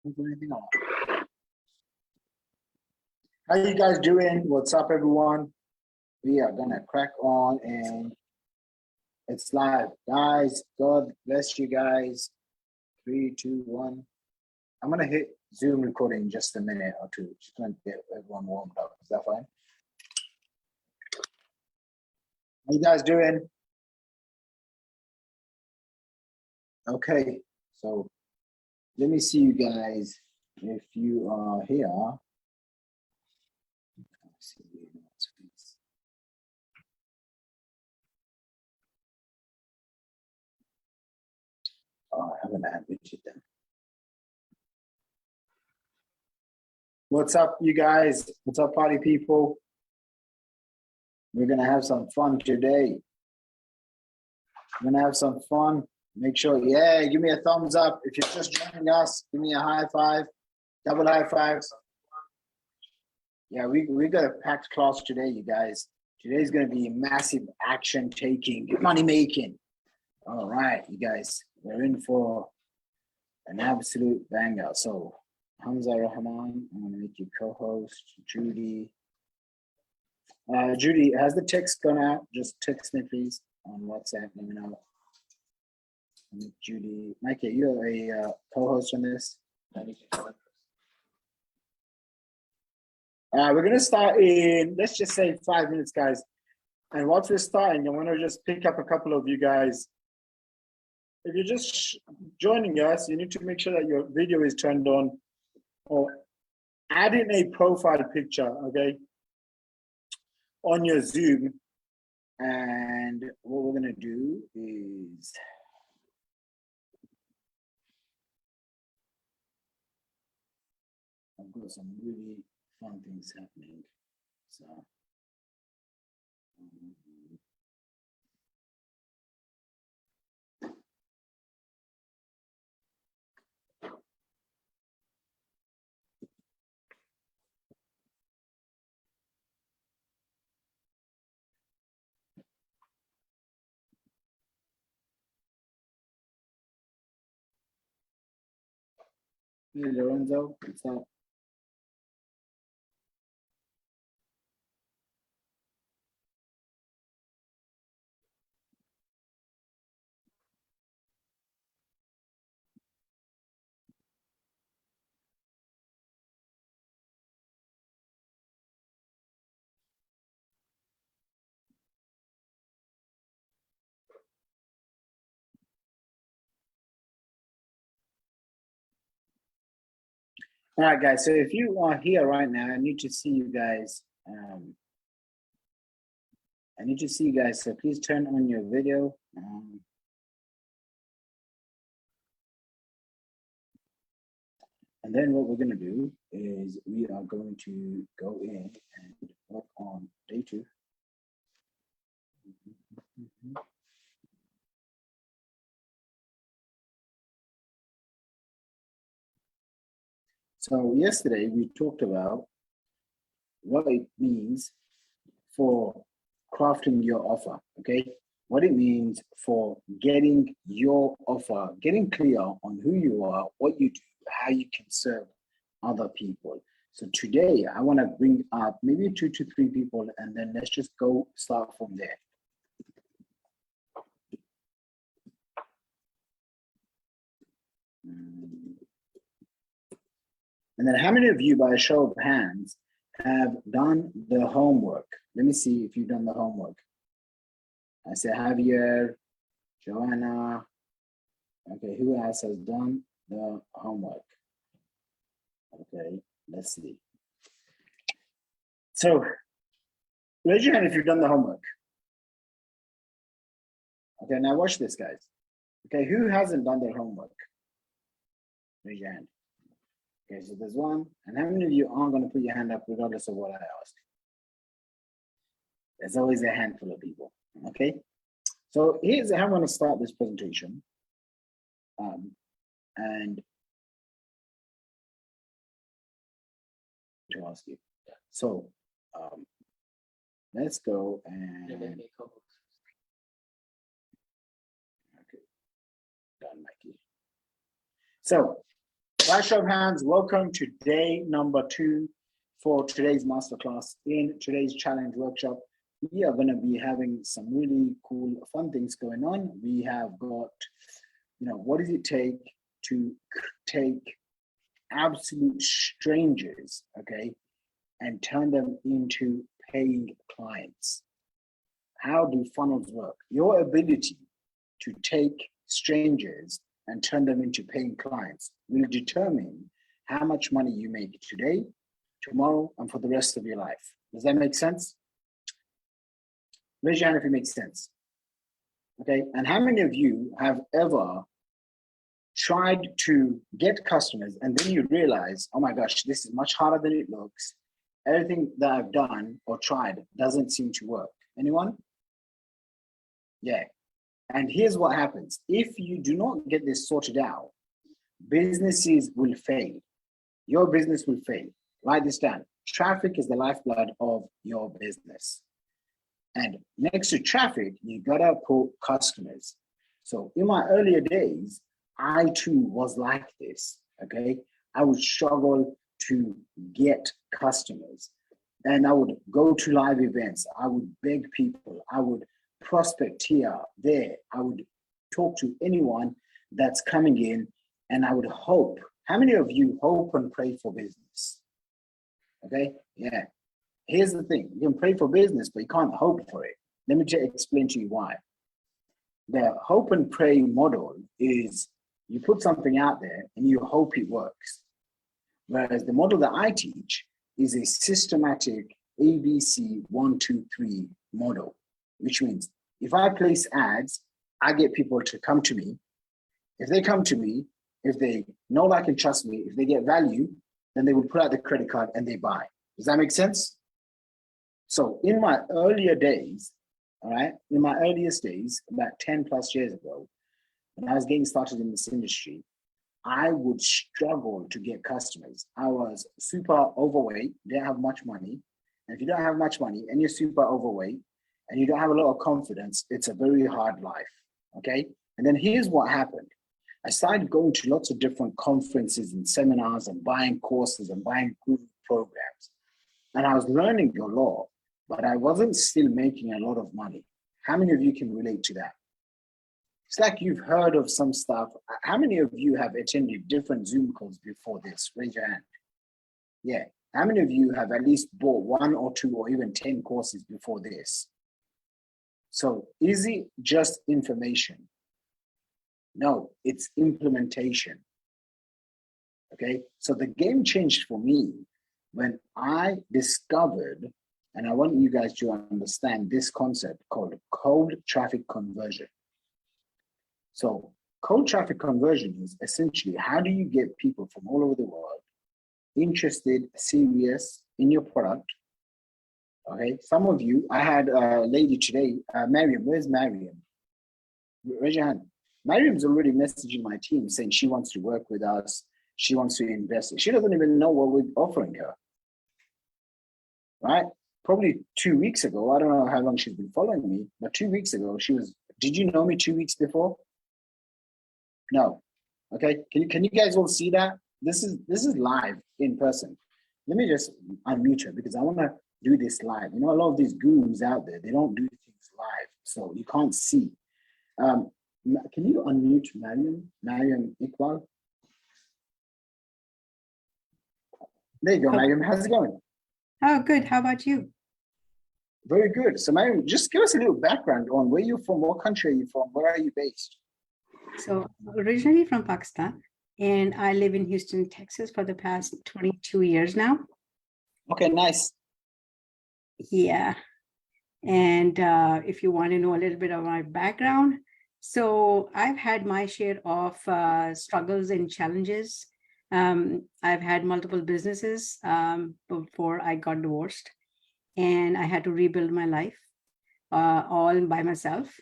Anything on? How you guys doing? What's up, everyone? We are gonna crack on, and it's live, guys. God bless you guys. 3, 2, 1. I'm gonna hit Zoom recording in just a minute or two. Just gonna get everyone warmed up. Is that fine? How you guys doing? Okay, so let me see you guys if you are here. Oh, I haven't had Richard then. What's up, you guys? What's up, party people? We're gonna have some fun today. We're gonna have some fun. Make sure, yeah, give me a thumbs up. If you're just joining us, give me a high five, double high fives. Yeah, we got a packed class today, you guys. Today's gonna be massive action taking, money making. All right, you guys, we're in for an absolute banger. So, Hamza Rahman, I'm gonna make you co-host. Judy. Judy, has the text gone out? Just text me, please, on WhatsApp. Let me know. Judy, Mikey, you're a co-host on this. We're gonna start in, let's just say 5 minutes, guys. And once we're starting, I want to just pick up a couple of you guys. If you're just joining us, you need to make sure that your video is turned on, or add in a profile picture, okay, on your Zoom. And what we're gonna do is I've got some really fun things happening. So hey, Lorenzo, what's up? All right, guys. So if you are here right now, I need to see you guys. I need to see you guys. So please turn on your video. And then what we're going to do is we are going to go in and work on day 2. So yesterday we talked about what it means for crafting your offer, okay? What it means for getting your offer, getting clear on who you are, what you do, how you can serve other people. So today I want to bring up maybe 2 to 3 people, and then let's just go start from there. And then how many of you, by a show of hands, have done the homework? Let me see if you've done the homework. I say Javier, Joanna. Okay, who else has done the homework? Okay, let's see. So raise your hand if you've done the homework. Okay, now watch this, guys. Okay, who hasn't done their homework? Raise your hand. Okay, so there's one. And how many of you aren't going to put your hand up regardless of what I ask? There's always a handful of people, okay? So here's how I'm going to start this presentation. And to ask you. So let's go and okay, done, Mikey. So By show of hands, welcome to day number 2 for today's masterclass. In today's challenge workshop, we are going to be having some really cool, fun things going on. We have got, what does it take to take absolute strangers, okay, and turn them into paying clients? How do funnels work? Your ability to take strangers and turn them into paying clients will determine how much money you make today, tomorrow, and for the rest of your life. Does that make sense? Raise your hand if it makes sense. Okay, and how many of you have ever tried to get customers and then you realize, oh my gosh, this is much harder than it looks. Everything that I've done or tried doesn't seem to work. Anyone? Yeah. And here's what happens. If you do not get this sorted out, businesses will fail. Your business will fail. Write this down. Traffic is the lifeblood of your business. And next to traffic, you gotta put customers. So in my earlier days, I too was like this, okay? I would struggle to get customers. And I would go to live events. I would beg people. I would prospect here, there. I would talk to anyone that's coming in and I would hope. How many of you hope and pray for business? Okay, yeah. Here's the thing. You can pray for business, but you can't hope for it. Let me just explain to you why. The hope and pray model is you put something out there and you hope it works. Whereas the model that I teach is a systematic ABC 1, 2, 3 model, which means if I place ads, I get people to come to me. If they come to me, if they know, like, and trust me, if they get value, then they will put out the credit card and they buy. Does that make sense? So in my earlier days, all right, in my earliest days, about 10 plus years ago, when I was getting started in this industry, I would struggle to get customers. I was super overweight, didn't have much money. And if you don't have much money and you're super overweight and you don't have a lot of confidence, it's a very hard life, okay? And then here's what happened. I started going to lots of different conferences and seminars and buying courses and buying group programs. And I was learning a lot, but I wasn't still making a lot of money. How many of you can relate to that? It's like you've heard of some stuff. How many of you have attended different Zoom calls before this? Raise your hand. Yeah. How many of you have at least bought 1 or 2 or even 10 courses before this? So is it just information? No, it's implementation. Okay. So the game changed for me when I discovered, and I want you guys to understand this concept called cold traffic conversion. So cold traffic conversion is essentially how do you get people from all over the world interested, serious in your product? Okay, some of you, I had a lady today, Mariam. Where's Mariam? Raise your hand. Mariam's already messaging my team saying she wants to work with us. She wants to invest. She doesn't even know what we're offering her. Right? Probably 2 weeks ago, I don't know how long she's been following me, but 2 weeks ago, she was, did you know me 2 weeks before? No. Okay. Can you guys all see that? This is live in person. Let me just unmute her because I want to do this live. You know, a lot of these gurus out there, they don't do things live, so you can't see. Can you unmute Mariam Iqbal? There you go, Mariam. How's it going? Oh, good. How about you? Very good. So Mariam, just give us a little background on where you're from, what country are you from, where are you based? So originally from Pakistan, and I live in Houston, Texas for the past 22 years now. Okay, nice. Yeah. And if you want to know a little bit of my background, so I've had my share of struggles and challenges. I've had multiple businesses before I got divorced, and I had to rebuild my life all by myself.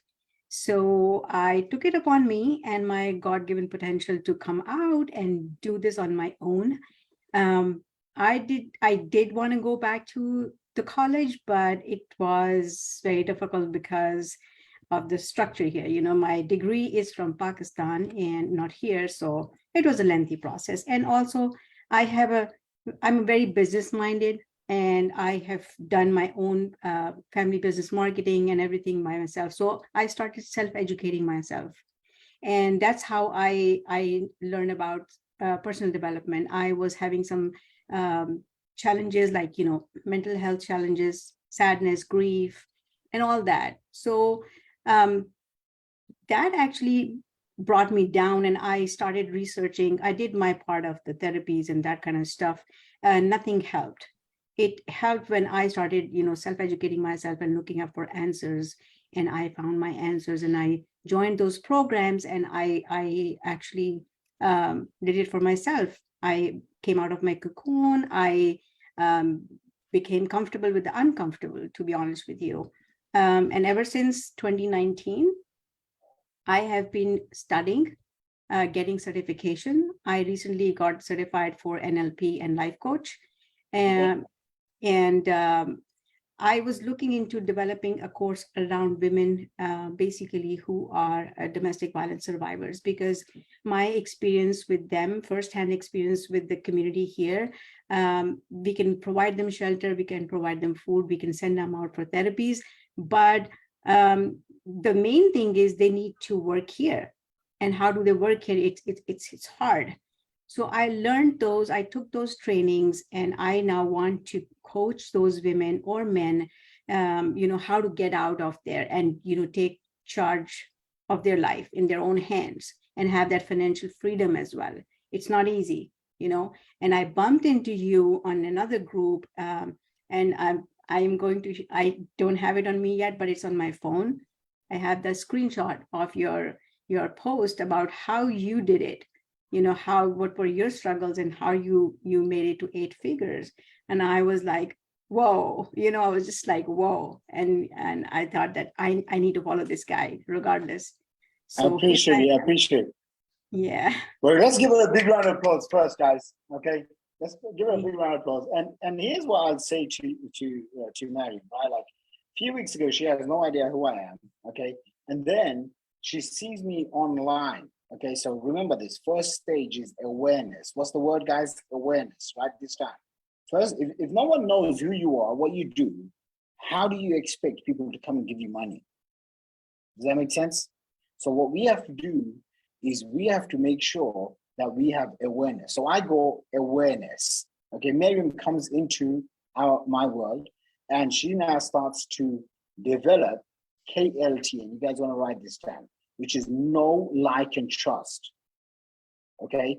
So I took it upon me and my God-given potential to come out and do this on my own. I did want to go back to the college, but it was very difficult because of the structure here. You know, my degree is from Pakistan and not here. So it was a lengthy process. And also I'm very business minded, and I have done my own family business marketing and everything by myself. So I started self-educating myself. And that's how I learned about personal development. I was having some challenges, like, mental health challenges, sadness, grief, and all that. So that actually brought me down, and I started researching. I did my part of the therapies and that kind of stuff, and nothing helped. It helped when I started, self-educating myself and looking up for answers. And I found my answers, and I joined those programs, and I actually did it for myself. I came out of my cocoon. I became comfortable with the uncomfortable, to be honest with you. And ever since 2019, I have been studying, getting certification. I recently got certified for NLP and life coach. And I was looking into developing a course around women, basically, who are domestic violence survivors, because my experience with them, firsthand experience with the community here, we can provide them shelter, we can provide them food, we can send them out for therapies. But the main thing is they need to work here. And how do they work here? It's hard. So I learned those, I took those trainings, and I now want to coach those women or men, how to get out of there and, take charge of their life in their own hands and have that financial freedom as well. It's not easy, and I bumped into you on another group, and I don't have it on me yet, but it's on my phone. I have the screenshot of your post about how you did it. What were your struggles and how you made it to 8 figures. And I was like, whoa, I was just like, whoa. And I thought that I need to follow this guy regardless. So I appreciate it. Yeah. Well, let's give it a big round of applause first, guys. Okay, let's give it a big round of applause. And here's what I'd say to Mary, right? Like, a few weeks ago, she has no idea who I am. Okay, and then she sees me online. Okay, so remember, this first stage is awareness. What's the word, guys? Awareness, right? This time. First, if no one knows who you are, what you do, how do you expect people to come and give you money? Does that make sense? So what we have to do is we have to make sure that we have awareness. So I go awareness. Okay, Miriam comes into my world, and she now starts to develop KLT, and you guys want to write this down, which is know, like, and trust. Okay?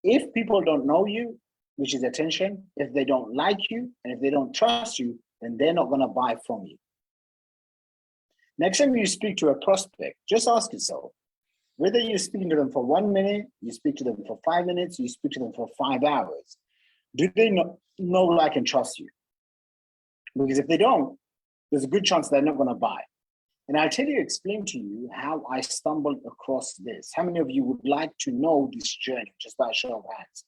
If people don't know you, which is attention, if they don't like you, and if they don't trust you, then they're not going to buy from you. Next time you speak to a prospect, just ask yourself, whether you're speaking to them for 1 minute, you speak to them for 5 minutes, you speak to them for 5 hours, do they know, like, and trust you? Because if they don't, there's a good chance they're not going to buy. And I'll explain to you how I stumbled across this. How many of you would like to know this journey, just by a show of hands?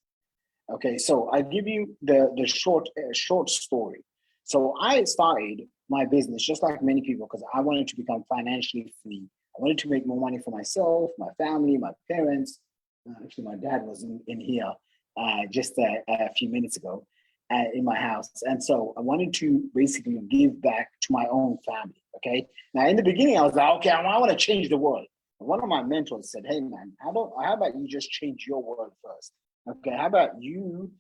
Okay, so I give you the short story. So I started my business just like many people because I wanted to become financially free. I wanted to make more money for myself, my family, my parents. Actually, my dad was in here just a few minutes ago in my house. And so I wanted to basically give back to my own family, okay? Now, in the beginning, I was like, okay, I want to change the world. And one of my mentors said, hey, man, how about you just change your world first? Okay, how about you,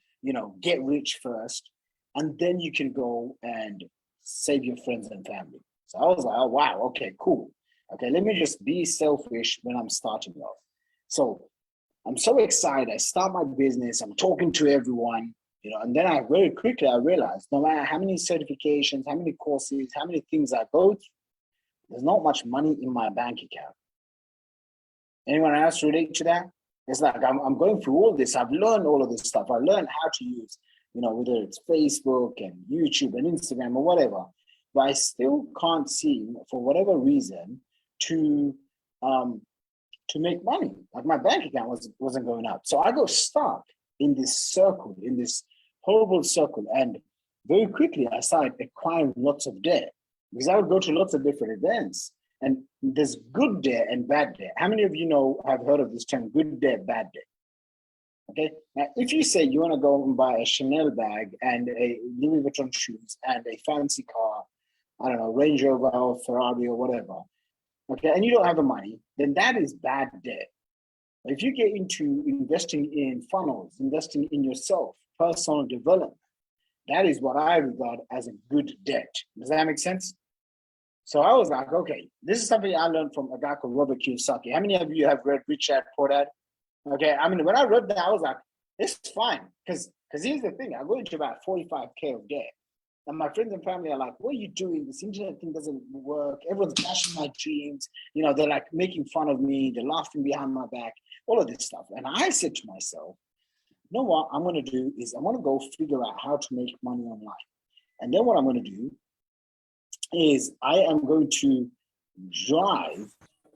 get rich first, and then you can go and save your friends and family. So I was like, oh, wow, okay, cool. Okay, let me just be selfish when I'm starting off. So I'm so excited. I start my business. I'm talking to everyone, and then I very quickly realized no matter how many certifications, how many courses, how many things I go through, there's not much money in my bank account. Anyone else relate to that? It's like I'm going through all this. I've learned all of this stuff. I learned how to use, whether it's Facebook and YouTube and Instagram or whatever, but I still can't seem, for whatever reason, to make money. Like my bank account wasn't going up. So I got stuck in this circle, in this horrible circle. And very quickly I started acquiring lots of debt because I would go to lots of different events. And there's good debt and bad debt. How many of you have heard of this term, good debt, bad debt? Okay. Now, if you say you want to go and buy a Chanel bag and a Louis Vuitton shoes and a fancy car, I don't know, Range Rover or Ferrari or whatever, okay, and you don't have the money, then that is bad debt. But if you get into investing in funnels, investing in yourself, personal development, that is what I regard as a good debt. Does that make sense? So I was like, okay, this is something I learned from a guy called Robert Kiyosaki. How many of you have read Rich Dad Poor Dad? Okay, I mean, when I read that, I was like, it's fine. Because here's the thing, I go into about 45K of debt. And my friends and family are like, what are you doing? This internet thing doesn't work. Everyone's bashing my dreams. You know, they're like making fun of me. They're laughing behind my back, all of this stuff. And I said to myself, you know what I'm going to do is I'm going to go figure out how to make money online. And then what I'm going to do is I am going to drive,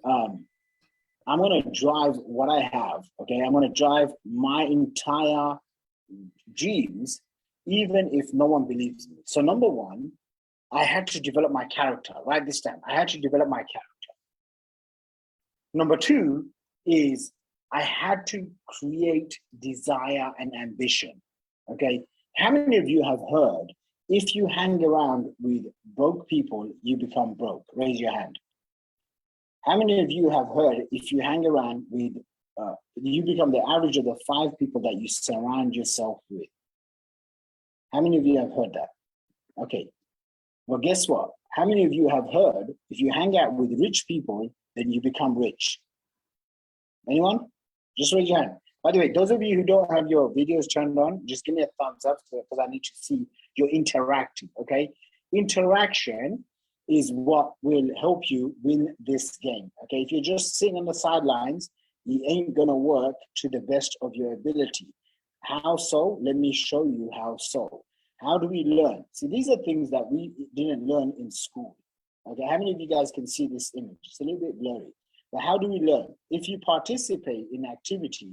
I'm going to drive what I have, okay? I'm going to drive my entire dreams, even if no one believes me. So number one, I had to develop my character, right? This time, I had to develop my character. Number two is I had to create desire and ambition, okay? How many of you have heard, if you hang around with broke people, you become broke? Raise your hand. How many of you have heard, if you hang around with, you become the average of the 5 people that you surround yourself with? How many of you have heard that? Okay, well, guess what? How many of you have heard, if you hang out with rich people, then you become rich? Anyone? Just raise your hand. By the way, those of you who don't have your videos turned on, just give me a thumbs up because I need to see you're interacting, okay? Interaction is what will help you win this game, okay? If you're just sitting on the sidelines, you ain't gonna work to the best of your ability. How so? Let me show you how so. How do we learn? See, these are things that we didn't learn in school, okay? How many of you guys can see this image? It's a little bit blurry, but how do we learn? If you participate in activity,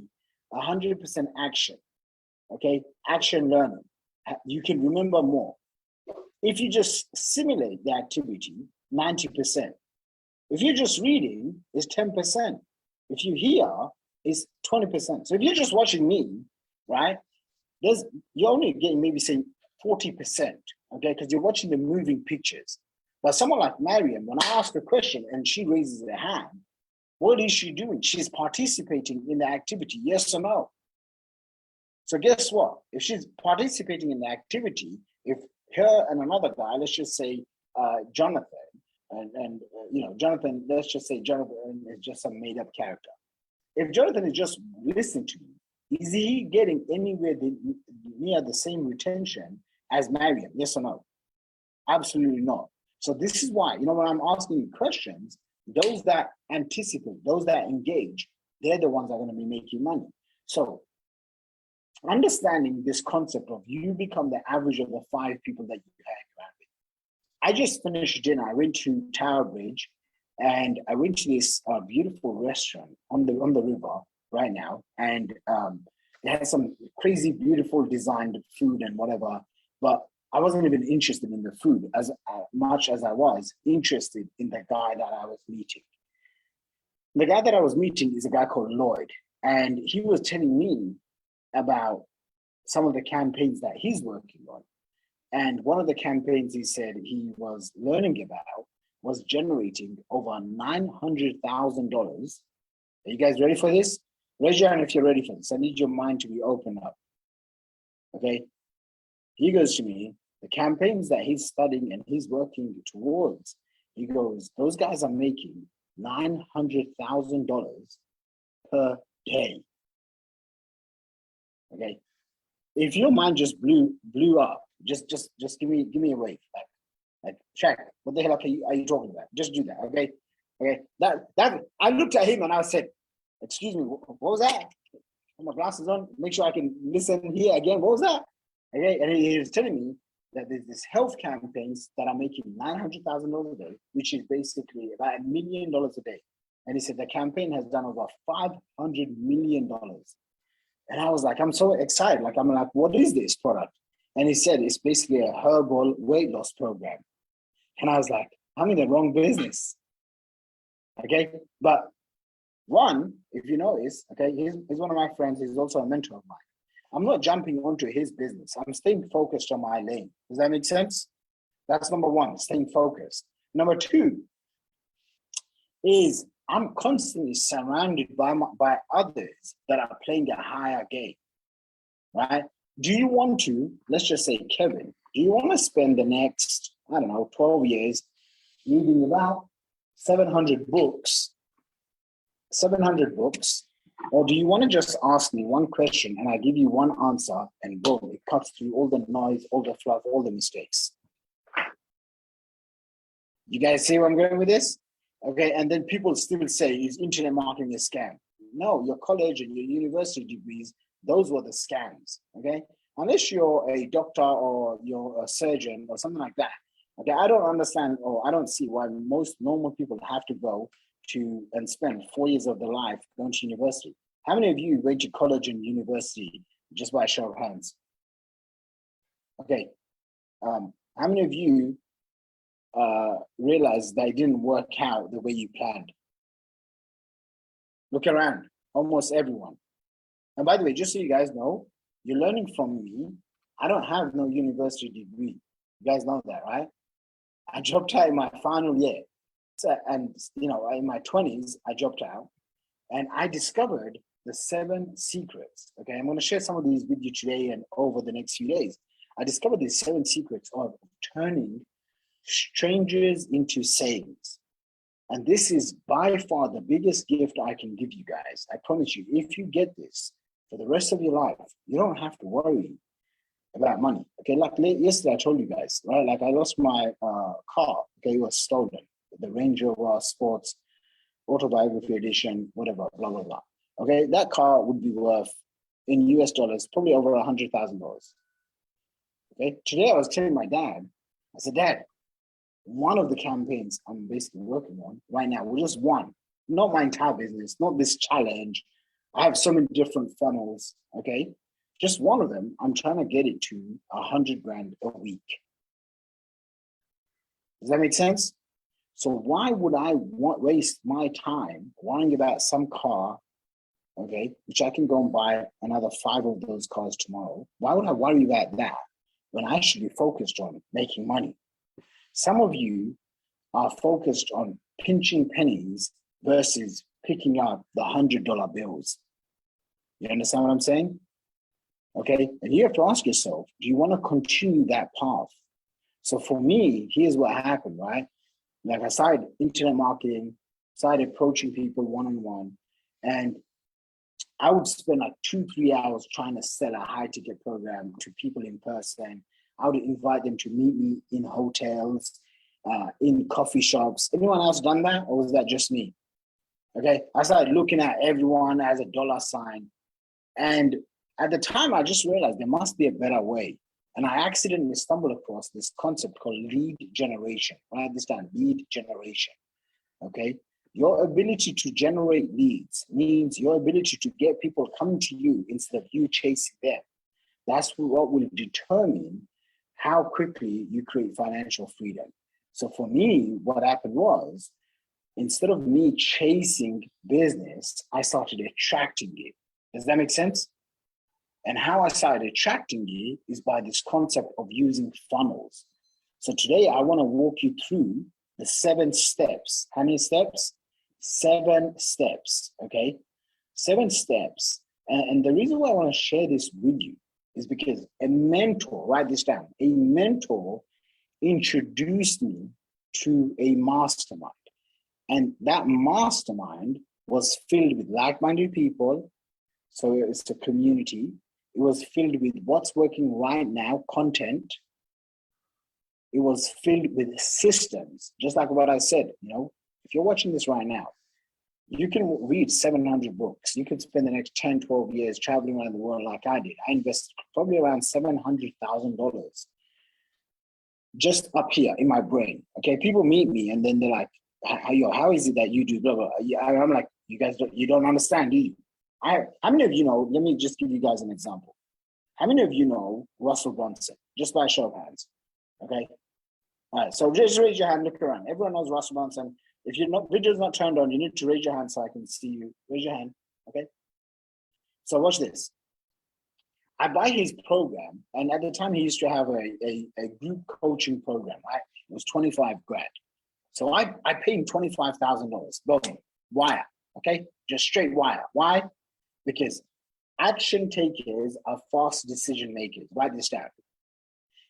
100% action, okay? Action learning, you can remember more. If you just simulate the activity, 90%. If you're just reading, it's 10%. If you hear, it's 20%. So if you're just watching me, right, you're only getting maybe say 40%, okay, because you're watching the moving pictures. But someone like Mariam, when I ask a question and she raises her hand, what is she doing? She's participating in the activity, yes or no? So guess what? If she's participating in the activity, if her and another guy, let's just say Jonathan, and you know, Jonathan, let's just say Jonathan is just some made up character. If Jonathan is just listening to me, is he getting anywhere near the same retention as Mariam? Yes or no? Absolutely not. So this is why, you know, when I'm asking you questions, those that anticipate, those that engage, they're the ones that are going to be making money. So understanding this concept of you become the average of the 5 people that you hang around with. I just finished dinner. I went to Tower Bridge and I went to this beautiful restaurant on the river right now. And it had some crazy, beautiful designed food and whatever. But I wasn't even interested in the food as much as I was interested in the guy that I was meeting. The guy that I was meeting is a guy called Lloyd. And he was telling me about some of the campaigns that he's working on. And one of the campaigns he said he was learning about was generating over $900,000. Are you guys ready for this? Raise your hand if you're ready for this. I need your mind to be open up. Okay. He goes to me, the campaigns that he's studying and he's working towards, he goes, those guys are making $900,000 per day. Okay. If your mind just blew up, just give me a wave. Like Shaq, what the hell are you talking about? Just do that, okay? Okay. That I looked at him and I said, excuse me, what was that? Put my glasses on, make sure I can listen here again. What was that? Okay. And he was telling me that there's this health campaigns that are making $900,000 a day, which is basically about $1 million a day. And he said the campaign has done over $500 million. And I was like, I'm so excited. Like, I'm like, what is this product? And he said, it's basically a herbal weight loss program. And I was like, I'm in the wrong business. Okay. But One, if you notice, okay, he's one of my friends. He's also a mentor of mine. I'm not jumping onto his business. I'm staying focused on my lane. Does that make sense? That's number one, staying focused. Number two is I'm constantly surrounded by others that are playing a higher game, right? Do you want to, let's just say, Kevin, do you want to spend the next, I don't know, 12 years reading about 700 books, or do you want to just ask me one question and I give you one answer and boom, it cuts through all the noise, all the fluff, all the mistakes? You guys see where I'm going with this? Okay, and then people still say, is internet marketing a scam? No, your college and your university degrees, those were the scams, okay? Unless you're a doctor or you're a surgeon or something like that. Okay, I don't understand, or I don't see why most normal people have to go to and spend 4 years of their life going to university. How many of you went to college and university just by a show of hands? Okay, how many of you realize that it didn't work out the way you planned? Look around, almost everyone. And by the way, just so you guys know, you're learning from me. I don't have no university degree. You guys know that, right? I dropped out in my final year. So, and you know, in my 20s, I dropped out and I discovered the 7 secrets. Okay, I'm going to share some of these with you today and over the next few days. I discovered these 7 secrets of turning strangers into sayings. And this is by far the biggest gift I can give you guys. I promise you, if you get this for the rest of your life, you don't have to worry about money. Okay, like yesterday I told you guys, right? Like I lost my car. Okay, it was stolen. The Range Rover Sports Autobiography Edition, whatever, blah blah blah. Okay, that car would be worth in US dollars probably over $100,000. Okay, today I was telling my dad, I said, Dad, one of the campaigns I'm basically working on right now, well, just one, not my entire business, not this challenge. I have so many different funnels. Okay, just one of them, I'm trying to get it to 100 grand a week. Does that make sense? So why would I waste my time worrying about some car, okay, which I can go and buy another 5 of those cars tomorrow? Why would I worry about that when I should be focused on making money? Some of you are focused on pinching pennies versus picking up the $100 bills. You understand what I'm saying? Okay, and you have to ask yourself, do you want to continue that path? So for me, here's what happened, right? Like I started internet marketing, started approaching people one-on-one, and I would spend like 2-3 hours trying to sell a high ticket program to people in person. I would invite them to meet me in hotels, in coffee shops. Anyone else done that, or was that just me? Okay, I started looking at everyone as a dollar sign. And at the time, I just realized there must be a better way. And I accidentally stumbled across this concept called lead generation. Write this down, lead generation. Okay, your ability to generate leads means your ability to get people coming to you instead of you chasing them. That's what will determine how quickly you create financial freedom. So for me, what happened was, instead of me chasing business, I started attracting it. Does that make sense? And how I started attracting it is by this concept of using funnels. So today I want to walk you through the 7 steps. How many steps? 7 steps, okay? 7 steps. And the reason why I want to share this with you is because a mentor, write this down, a mentor introduced me to a mastermind. And that mastermind was filled with like-minded people. So it's a community. It was filled with what's working right now, content. It was filled with systems, just like what I said. You know, if you're watching this right now, you can read 700 books. You could spend the next 10, 12 years traveling around the world like I did. I invested probably around $700,000 just up here in my brain. Okay, people meet me and then they're like, how is it that you do blah, blah, blah. I'm like, you guys, you don't understand, do you? How many of you know, let me just give you guys an example. How many of you know Russell Brunson? Just by a show of hands, okay? All right, so just raise your hand, look around. Everyone knows Russell Brunson. If you're not, video's not turned on, you need to raise your hand so I can see you. Raise your hand, okay? So watch this. I buy his program, and at the time he used to have a group coaching program, right? It was 25 grand. So I paid him $25,000. Boom, wire, okay? Just straight wire. Why? Because action takers are fast decision makers. Write this down.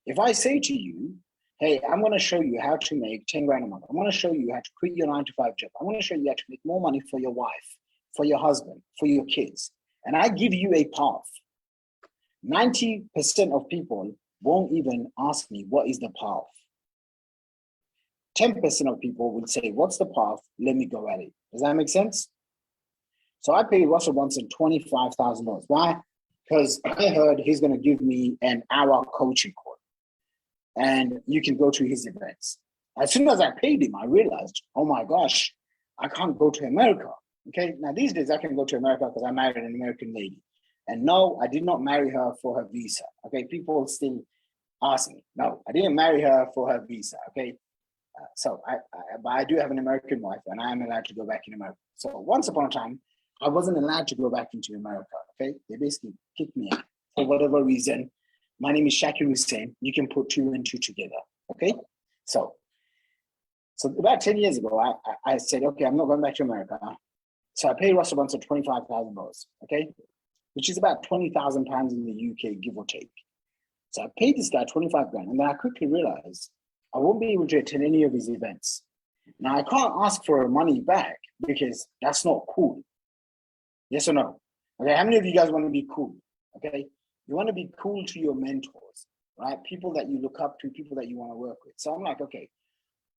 If I say to you, hey, I'm going to show you how to make 10 grand a month. I'm going to show you how to quit your 9-to-5 job. I'm going to show you how to make more money for your wife, for your husband, for your kids. And I give you a path. 90% of people won't even ask me, what is the path? 10% of people will say, what's the path? Let me go at it. Does that make sense? So I paid Russell Brunson $25,000. Why? Because I heard he's going to give me an hour coaching course. And you can go to his events. As soon as I paid him, I realized, oh my gosh, I can't go to America. Okay, now these days I can go to America because I married an American lady. And no, I did not marry her for her visa. Okay, people still ask me. No, I didn't marry her for her visa. Okay, but I do have an American wife, and I am allowed to go back in America. So once upon a time, I wasn't allowed to go back into America. Okay, they basically kicked me out for whatever reason. My name is Shaqir Hussyin. You can put 2 and 2 together. Okay, so about 10 years ago, I said, okay, I'm not going back to America. So I paid Russell Brunson $25,000. Okay, which is about 20,000 pounds in the UK, give or take. So I paid this guy 25 grand, and then I quickly realized I won't be able to attend any of his events. Now I can't ask for money back because that's not cool. Yes or no? Okay, how many of you guys want to be cool? Okay, you want to be cool to your mentors, right? People that you look up to, people that you want to work with. So I'm like, okay,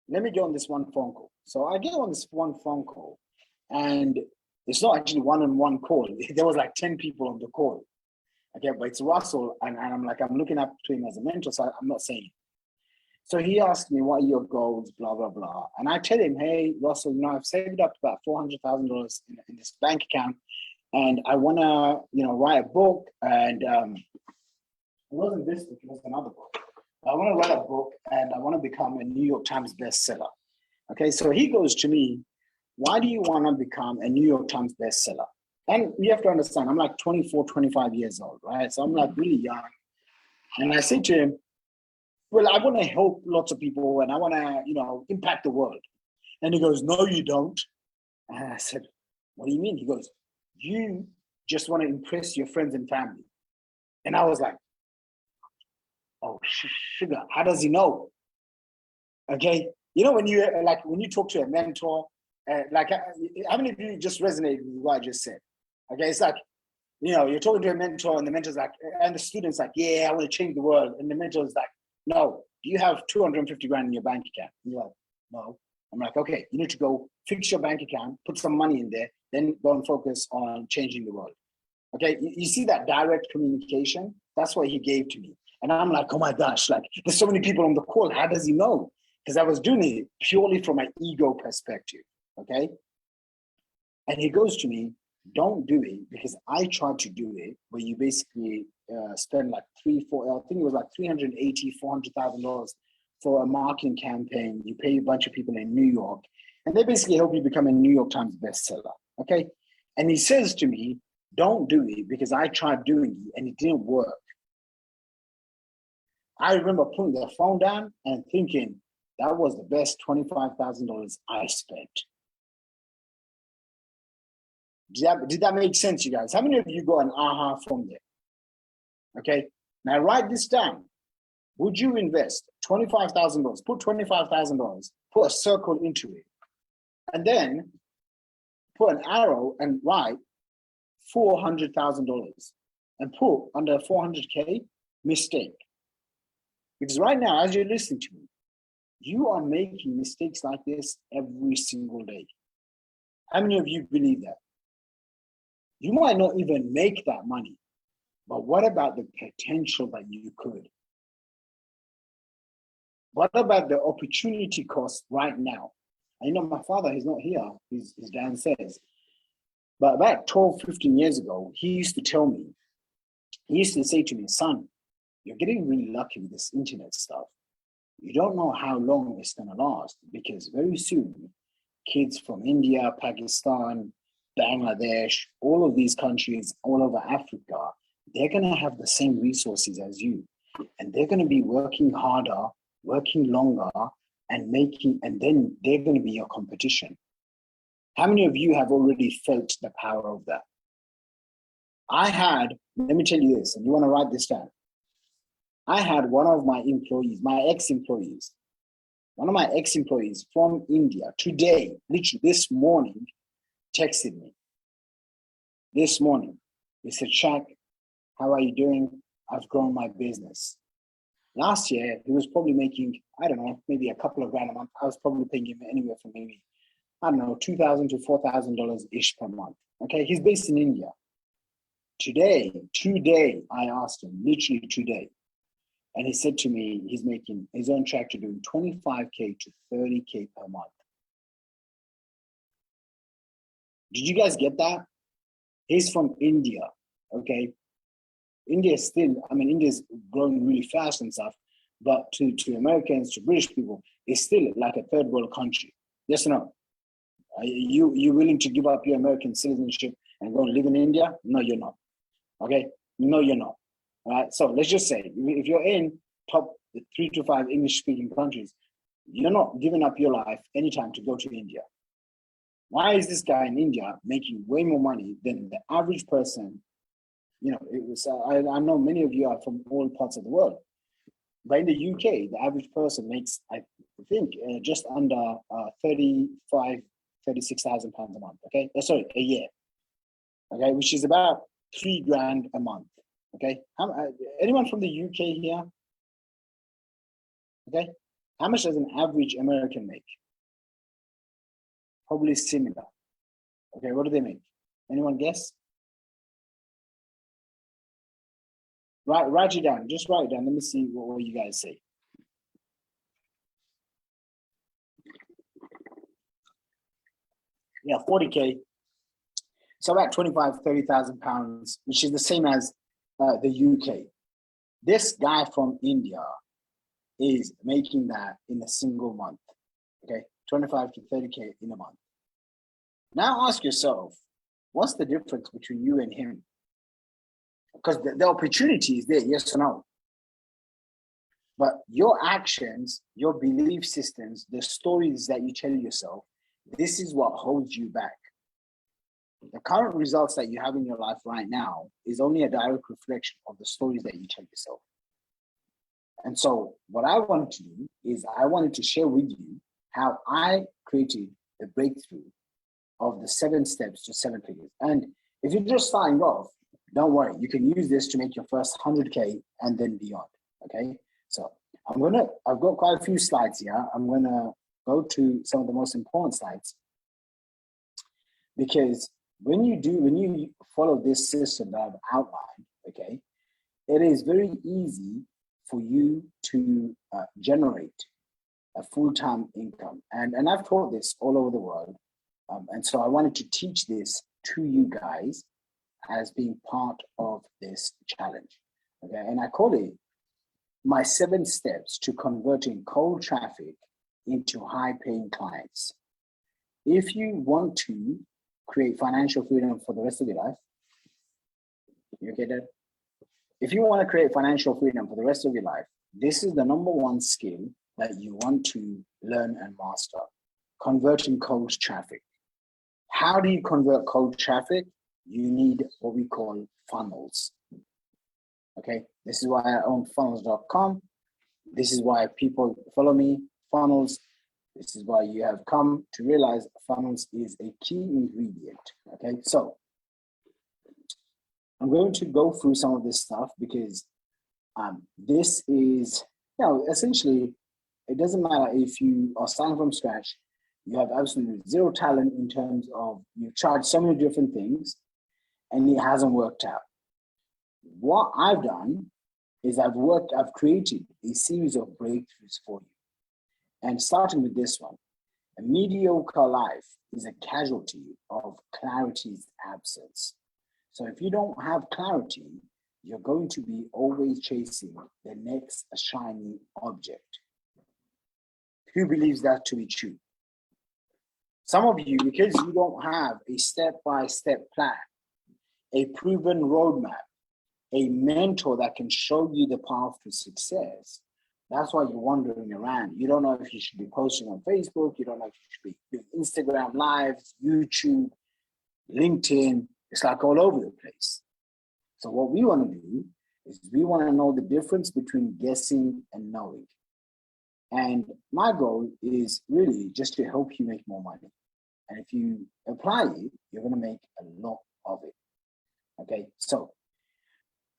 let me get on this one phone call. So I get on this one phone call, and it's not actually one-on-one call. There was like 10 people on the call. Okay, but it's Russell, and I'm looking up to him as a mentor, so I'm not saying it. So he asked me, what are your goals, blah, blah, blah. And I tell him, hey, Russell, I've saved up about $400,000 in this bank account, and I want to, write a book. And it wasn't this book, it was another book. I want to write a book, and I want to become a New York Times bestseller. Okay, so he goes to me, why do you want to become a New York Times bestseller? And you have to understand, I'm like 24, 25 years old, right? So I'm like really young. And I say to him, well, I want to help lots of people, and I want to, impact the world. And he goes, no, you don't. And I said, what do you mean? He goes, you just want to impress your friends and family. And I was like, oh, sugar, how does he know? Okay. When you talk to a mentor, how many of you just resonate with what I just said? Okay. It's like, you're talking to a mentor, and the mentor's like, and the student's like, yeah, I want to change the world. And the mentor's like, no, you have 250 grand in your bank account. And you're like, no. I'm like, okay, you need to go fix your bank account, put some money in there, then go and focus on changing the world. Okay, you see that direct communication? That's what he gave to me. And I'm like, oh my gosh, like there's so many people on the call. How does he know? Because I was doing it purely from my ego perspective. Okay. And he goes to me, don't do it, because I tried to do it where you basically spend like I think it was like $380,000, $400,000 for a marketing campaign. You pay a bunch of people in New York, and they basically help you become a New York Times bestseller. Okay. And he says to me, don't do it, because I tried doing it and it didn't work. I remember putting the phone down and thinking that was the best $25,000 I spent. Did that make sense, you guys? How many of you got an aha from there? Okay, now write this down. Would you invest $25,000? Put $25,000, put a circle into it, and then put an arrow and write $400,000 and put under 400K mistake. Because right now, as you're listening to me, you are making mistakes like this every single day. How many of you believe that? You might not even make that money, but what about the potential that you could? What about the opportunity cost right now? And my father, he's not here, he's downstairs. But about 12, 15 years ago, he used to say to me, son, you're getting really lucky with this internet stuff. You don't know how long it's going to last, because very soon kids from India, Pakistan, Bangladesh, all of these countries all over Africa, they're going to have the same resources as you. And they're going to be working harder, working longer, and then they're going to be your competition. How many of you have already felt the power of that? Let me tell you this, and you want to write this down. I had one of my employees, one of my ex-employees from India today, literally this morning, texted me. This morning, he said, Shaq, how are you doing? I've grown my business. Last year, he was probably making, I don't know, maybe a couple of grand a month. I was probably paying him anywhere from maybe, I don't know, $2,000 to $4,000-ish per month. Okay, he's based in India. Today, I asked him, literally today, and he said to me, he's on track to doing 25K to 30K per month. Did you guys get that? He's from India, okay? India's growing really fast and stuff, but to Americans, to British people, it's still like a third world country. Yes or no? Are you willing to give up your American citizenship and go and live in India? No, you're not. Okay? No, you're not. All right. So let's just say if you're in top 3 to 5 English-speaking countries, you're not giving up your life anytime to go to India. Why is this guy in India making way more money than the average person? You know, I know many of you are from all parts of the world, but in the UK, the average person makes, I think, just under 36,000 pounds a month. Okay, sorry, a year. Okay, which is about $3 grand a month. Okay, anyone from the UK here? Okay, how much does an average American make? Probably similar. Okay, what do they make? Anyone guess? Write it down. Just write it down. Let me see what you guys say. Yeah, 40K. So about 25, 30,000 pounds, which is the same as the UK. This guy from India is making that in a single month. Okay, 25 to 30K in a month. Now ask yourself, what's the difference between you and him? Because the opportunity is there, yes or no? But your actions, your belief systems, the stories that you tell yourself, this is what holds you back. The current results that you have in your life right now is only a direct reflection of the stories that you tell yourself. And so what I wanted to do is I wanted to share with you how I created the breakthrough of the 7 steps to 7 figures. And if you're just starting off, don't worry, you can use this to make your first 100K and then beyond, okay? So I've got quite a few slides here. I'm gonna go to some of the most important slides, because when you follow this system that I've outlined, okay, it is very easy for you to generate a full-time income. And I've taught this all over the world. And so I wanted to teach this to you guys as being part of this challenge. Okay, and I call it my 7 steps to converting cold traffic into high-paying clients. If you want to create financial freedom for the rest of your life, you get it? If you want to create financial freedom for the rest of your life, this is the #1 skill that you want to learn and master: converting cold traffic. How do you convert cold traffic? You need what we call funnels. Okay, this is why I own funnels.com. This is why people follow me, funnels. This is why you have come to realize funnels is a key ingredient. Okay, so I'm going to go through some of this stuff because this is, essentially, it doesn't matter if you are starting from scratch, you have absolutely zero talent in terms of you've tried so many different things and it hasn't worked out. What I've done is I've created a series of breakthroughs for you. And starting with this one, a mediocre life is a casualty of clarity's absence. So if you don't have clarity, you're going to be always chasing the next shiny object. Who believes that to be true? Some of you, because you don't have a step-by-step plan, a proven roadmap, a mentor that can show you the path to success, that's why you're wandering around. You don't know if you should be posting on Facebook. You don't know if you should be doing Instagram Lives, YouTube, LinkedIn. It's like all over the place. So what we want to do is we want to know the difference between guessing and knowing. And my goal is really just to help you make more money. And if you apply it, you're going to make a lot of it. Okay, so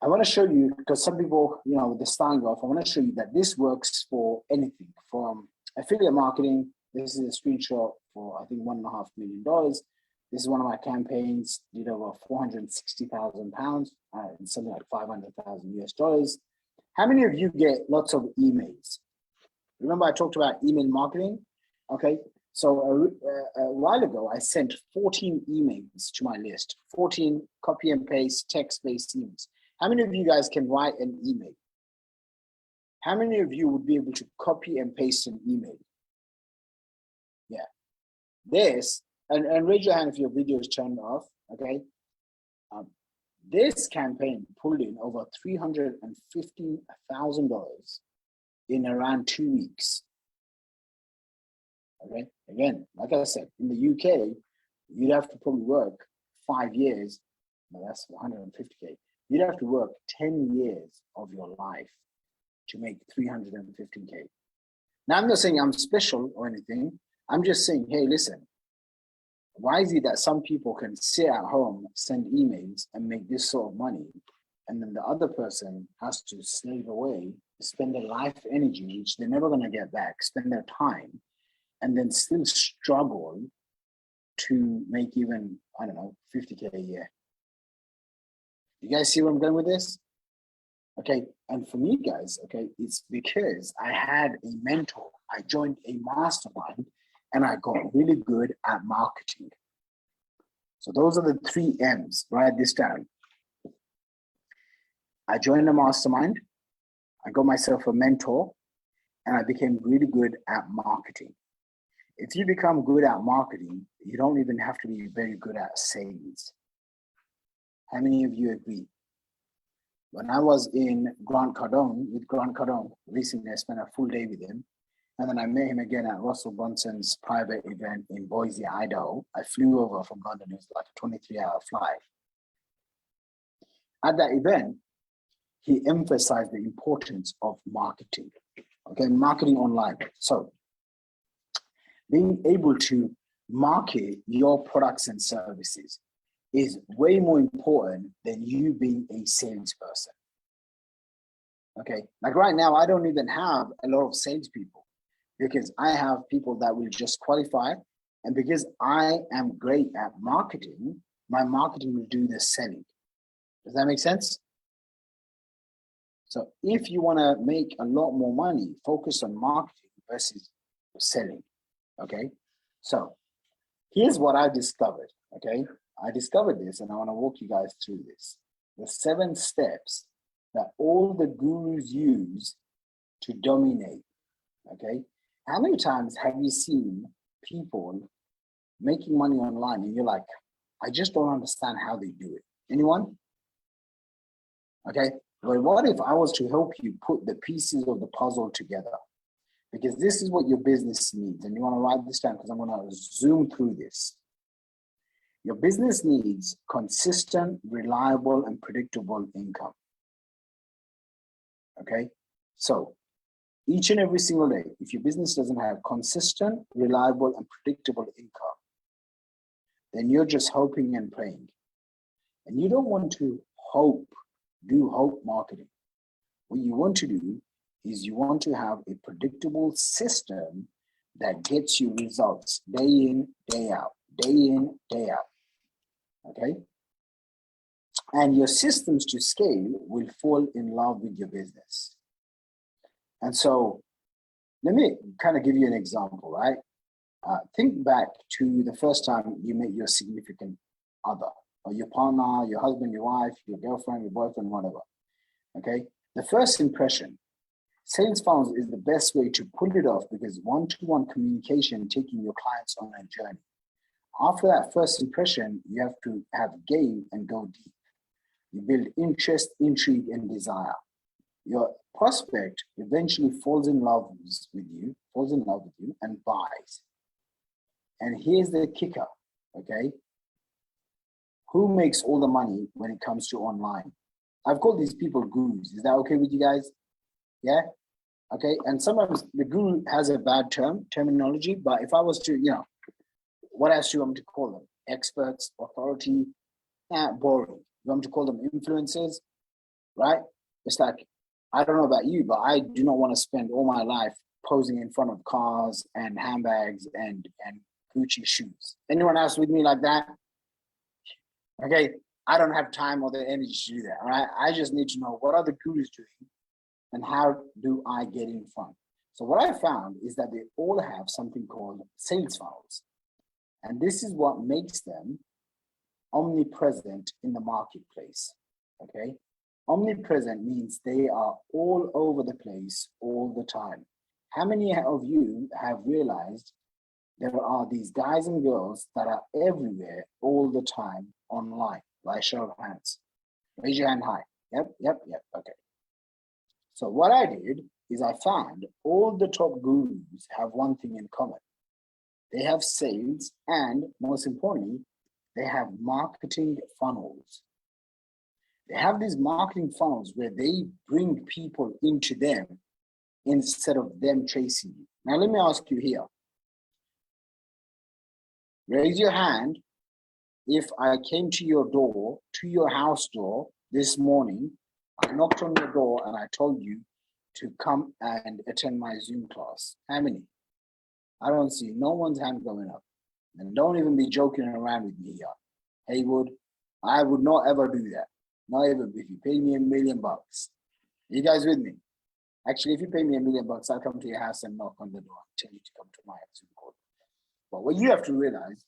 I want to show you, because some people, with the starting off, I want to show you that this works for anything from affiliate marketing. This is a screenshot for, I think, $1.5 million. This is one of my campaigns, did over 460,000 pounds, and something like 500,000 US dollars. How many of you get lots of emails? Remember I talked about email marketing? Okay, so a while ago, I sent 14 emails to my list, 14 copy and paste text-based emails. How many of you guys can write an email? How many of you would be able to copy and paste an email? Yeah, this, and raise your hand if your video is turned off, okay? This campaign pulled in over $350,000 in around 2 weeks. Okay, again, like I said, in the UK, you'd have to probably work 5 years. No, that's 150K. You'd have to work 10 years of your life to make 315K. Now, I'm not saying I'm special or anything. I'm just saying, hey, listen, why is it that some people can sit at home, send emails, and make this sort of money, and then the other person has to slave away, spend their life energy, which they're never going to get back, spend their time, and then still struggle to make even, 50K a year? You guys see where I'm going with this? Okay, and for me, guys, okay, it's because I had a mentor. I joined a mastermind, and I got really good at marketing. So those are the 3 M's. Write this down. I joined a mastermind, I got myself a mentor, and I became really good at marketing. If you become good at marketing, you don't even have to be very good at sales. How many of you agree? When I was in Grant Cardone recently, I spent a full day with him. And then I met him again at Russell Brunson's private event in Boise, Idaho. I flew over from London. It was like a 23-hour flight. At that event, he emphasized the importance of marketing, okay, marketing online. So being able to market your products and services is way more important than you being a salesperson. Okay, like right now, I don't even have a lot of salespeople because I have people that will just qualify. And because I am great at marketing, my marketing will do the selling. Does that make sense? So if you want to make a lot more money, focus on marketing versus selling. Okay, so here's what I discovered. Okay, I discovered this and I want to walk you guys through this. The 7 steps that all the gurus use to dominate. Okay, how many times have you seen people making money online and you're like, I just don't understand how they do it? Anyone? Okay, well, what if I was to help you put the pieces of the puzzle together? Because this is what your business needs. And you want to write this down because I'm going to zoom through this. Your business needs consistent, reliable, and predictable income. Okay, so each and every single day, if your business doesn't have consistent, reliable, and predictable income, then you're just hoping and praying. And you don't want to do hope marketing. What you want to do is you want to have a predictable system that gets you results day in, day out, day in, day out. Okay? And your systems to scale will fall in love with your business. And so let me kind of give you an example, right? Think back to the first time you met your significant other, or your partner, your husband, your wife, your girlfriend, your boyfriend, whatever. Okay? The first impression, sales funnels is the best way to pull it off because one-to-one communication taking your clients on a journey. After that first impression, you have to have game and go deep. You build interest, intrigue, and desire. Your prospect eventually falls in love with you, and buys. And here's the kicker, okay? Who makes all the money when it comes to online? I've called these people gurus. Is that okay with you guys? Yeah? Okay. And sometimes the guru has a bad terminology, but if I was to, what else do you want me to call them? Experts, authority, boring. You want me to call them influencers, right? It's like, I don't know about you, but I do not want to spend all my life posing in front of cars and handbags and Gucci shoes. Anyone else with me like that? Okay, I don't have time or the energy to do that, all right? I just need to know what are the gurus doing and how do I get in front? So what I found is that they all have something called sales funnels. And this is what makes them omnipresent in the marketplace, okay? Omnipresent means they are all over the place all the time. How many of you have realized there are these guys and girls that are everywhere all the time online? By show of hands. Raise your hand high. Yep. Okay. So what I did is I found all the top gurus have one thing in common. They have sales and, most importantly, they have marketing funnels. They have these marketing funnels where they bring people into them instead of them chasing you. Now, let me ask you here. Raise your hand if I came to your door, to your house door this morning, I knocked on your door and I told you to come and attend my Zoom class. How many? I don't see no one's hand going up. And don't even be joking around with me here. Haywood, I would not ever do that. Not even if you pay me $1 million. You guys with me? Actually, if you pay me $1 million, I'll come to your house and knock on the door and tell you to come to my Zoom call. But what you have to realize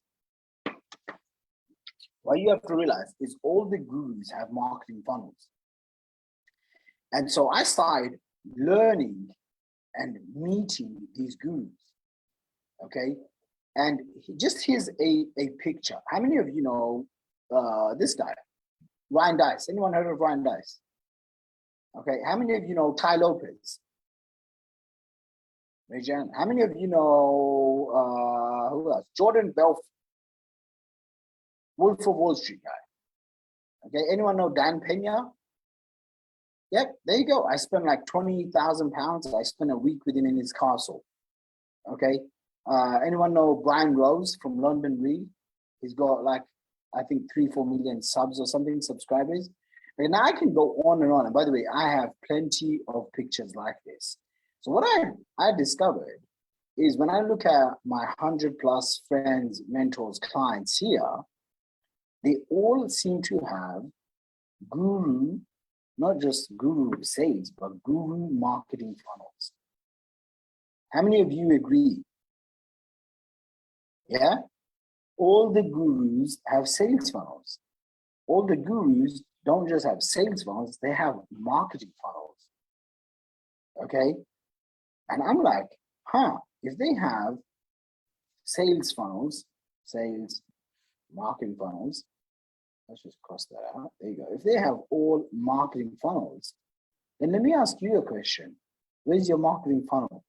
is all the gurus have marketing funnels. And so I started learning and meeting these gurus, okay? And just here's a picture. How many of you know this guy, Ryan Dice? Anyone heard of Ryan Dice? Okay, how many of you know Ty Lopez? Raise your hand. How many of you know, who else? Jordan Belfort, Wolf of Wall Street guy. Okay, anyone know Dan Pena? Yep, there you go. I spent like 20,000 pounds. I spent a week with him in his castle. Okay, anyone know Brian Rose from London Reed? He's got like, I think 3-4 million subs or something, subscribers. And now I can go on and on. And by the way, I have plenty of pictures like this. So what I discovered is when I look at my 100+ friends, mentors, clients here, they all seem to have guru, not just guru sales, but guru marketing funnels. How many of you agree? Yeah? All the gurus have sales funnels. All the gurus don't just have sales funnels, they have marketing funnels. Okay? And I'm like, if they have sales funnels, sales, marketing funnels, let's just cross that out. There you go. If they have all marketing funnels, then let me ask you a question. Where's your marketing funnel?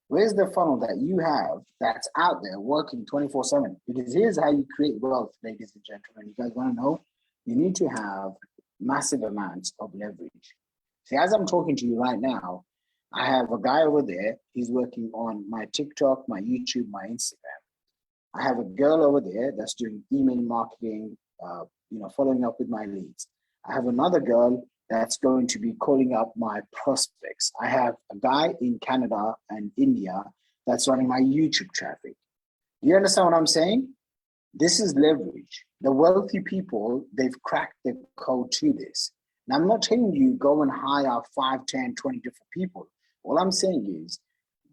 Where's the funnel that you have that's out there working 24/7? Because here's how you create wealth, ladies and gentlemen. You guys want to know? You need to have massive amounts of leverage. See, as I'm talking to you right now, I have a guy over there. He's working on my TikTok, my YouTube, my Instagram. I have a girl over there that's doing email marketing, following up with my leads. I have another girl that's going to be calling up my prospects. I have a guy in Canada and India that's running my YouTube traffic. Do you understand what I'm saying? This is leverage. The wealthy people, they've cracked the code to this. Now, I'm not telling you go and hire 5, 10, 20 different people. All I'm saying is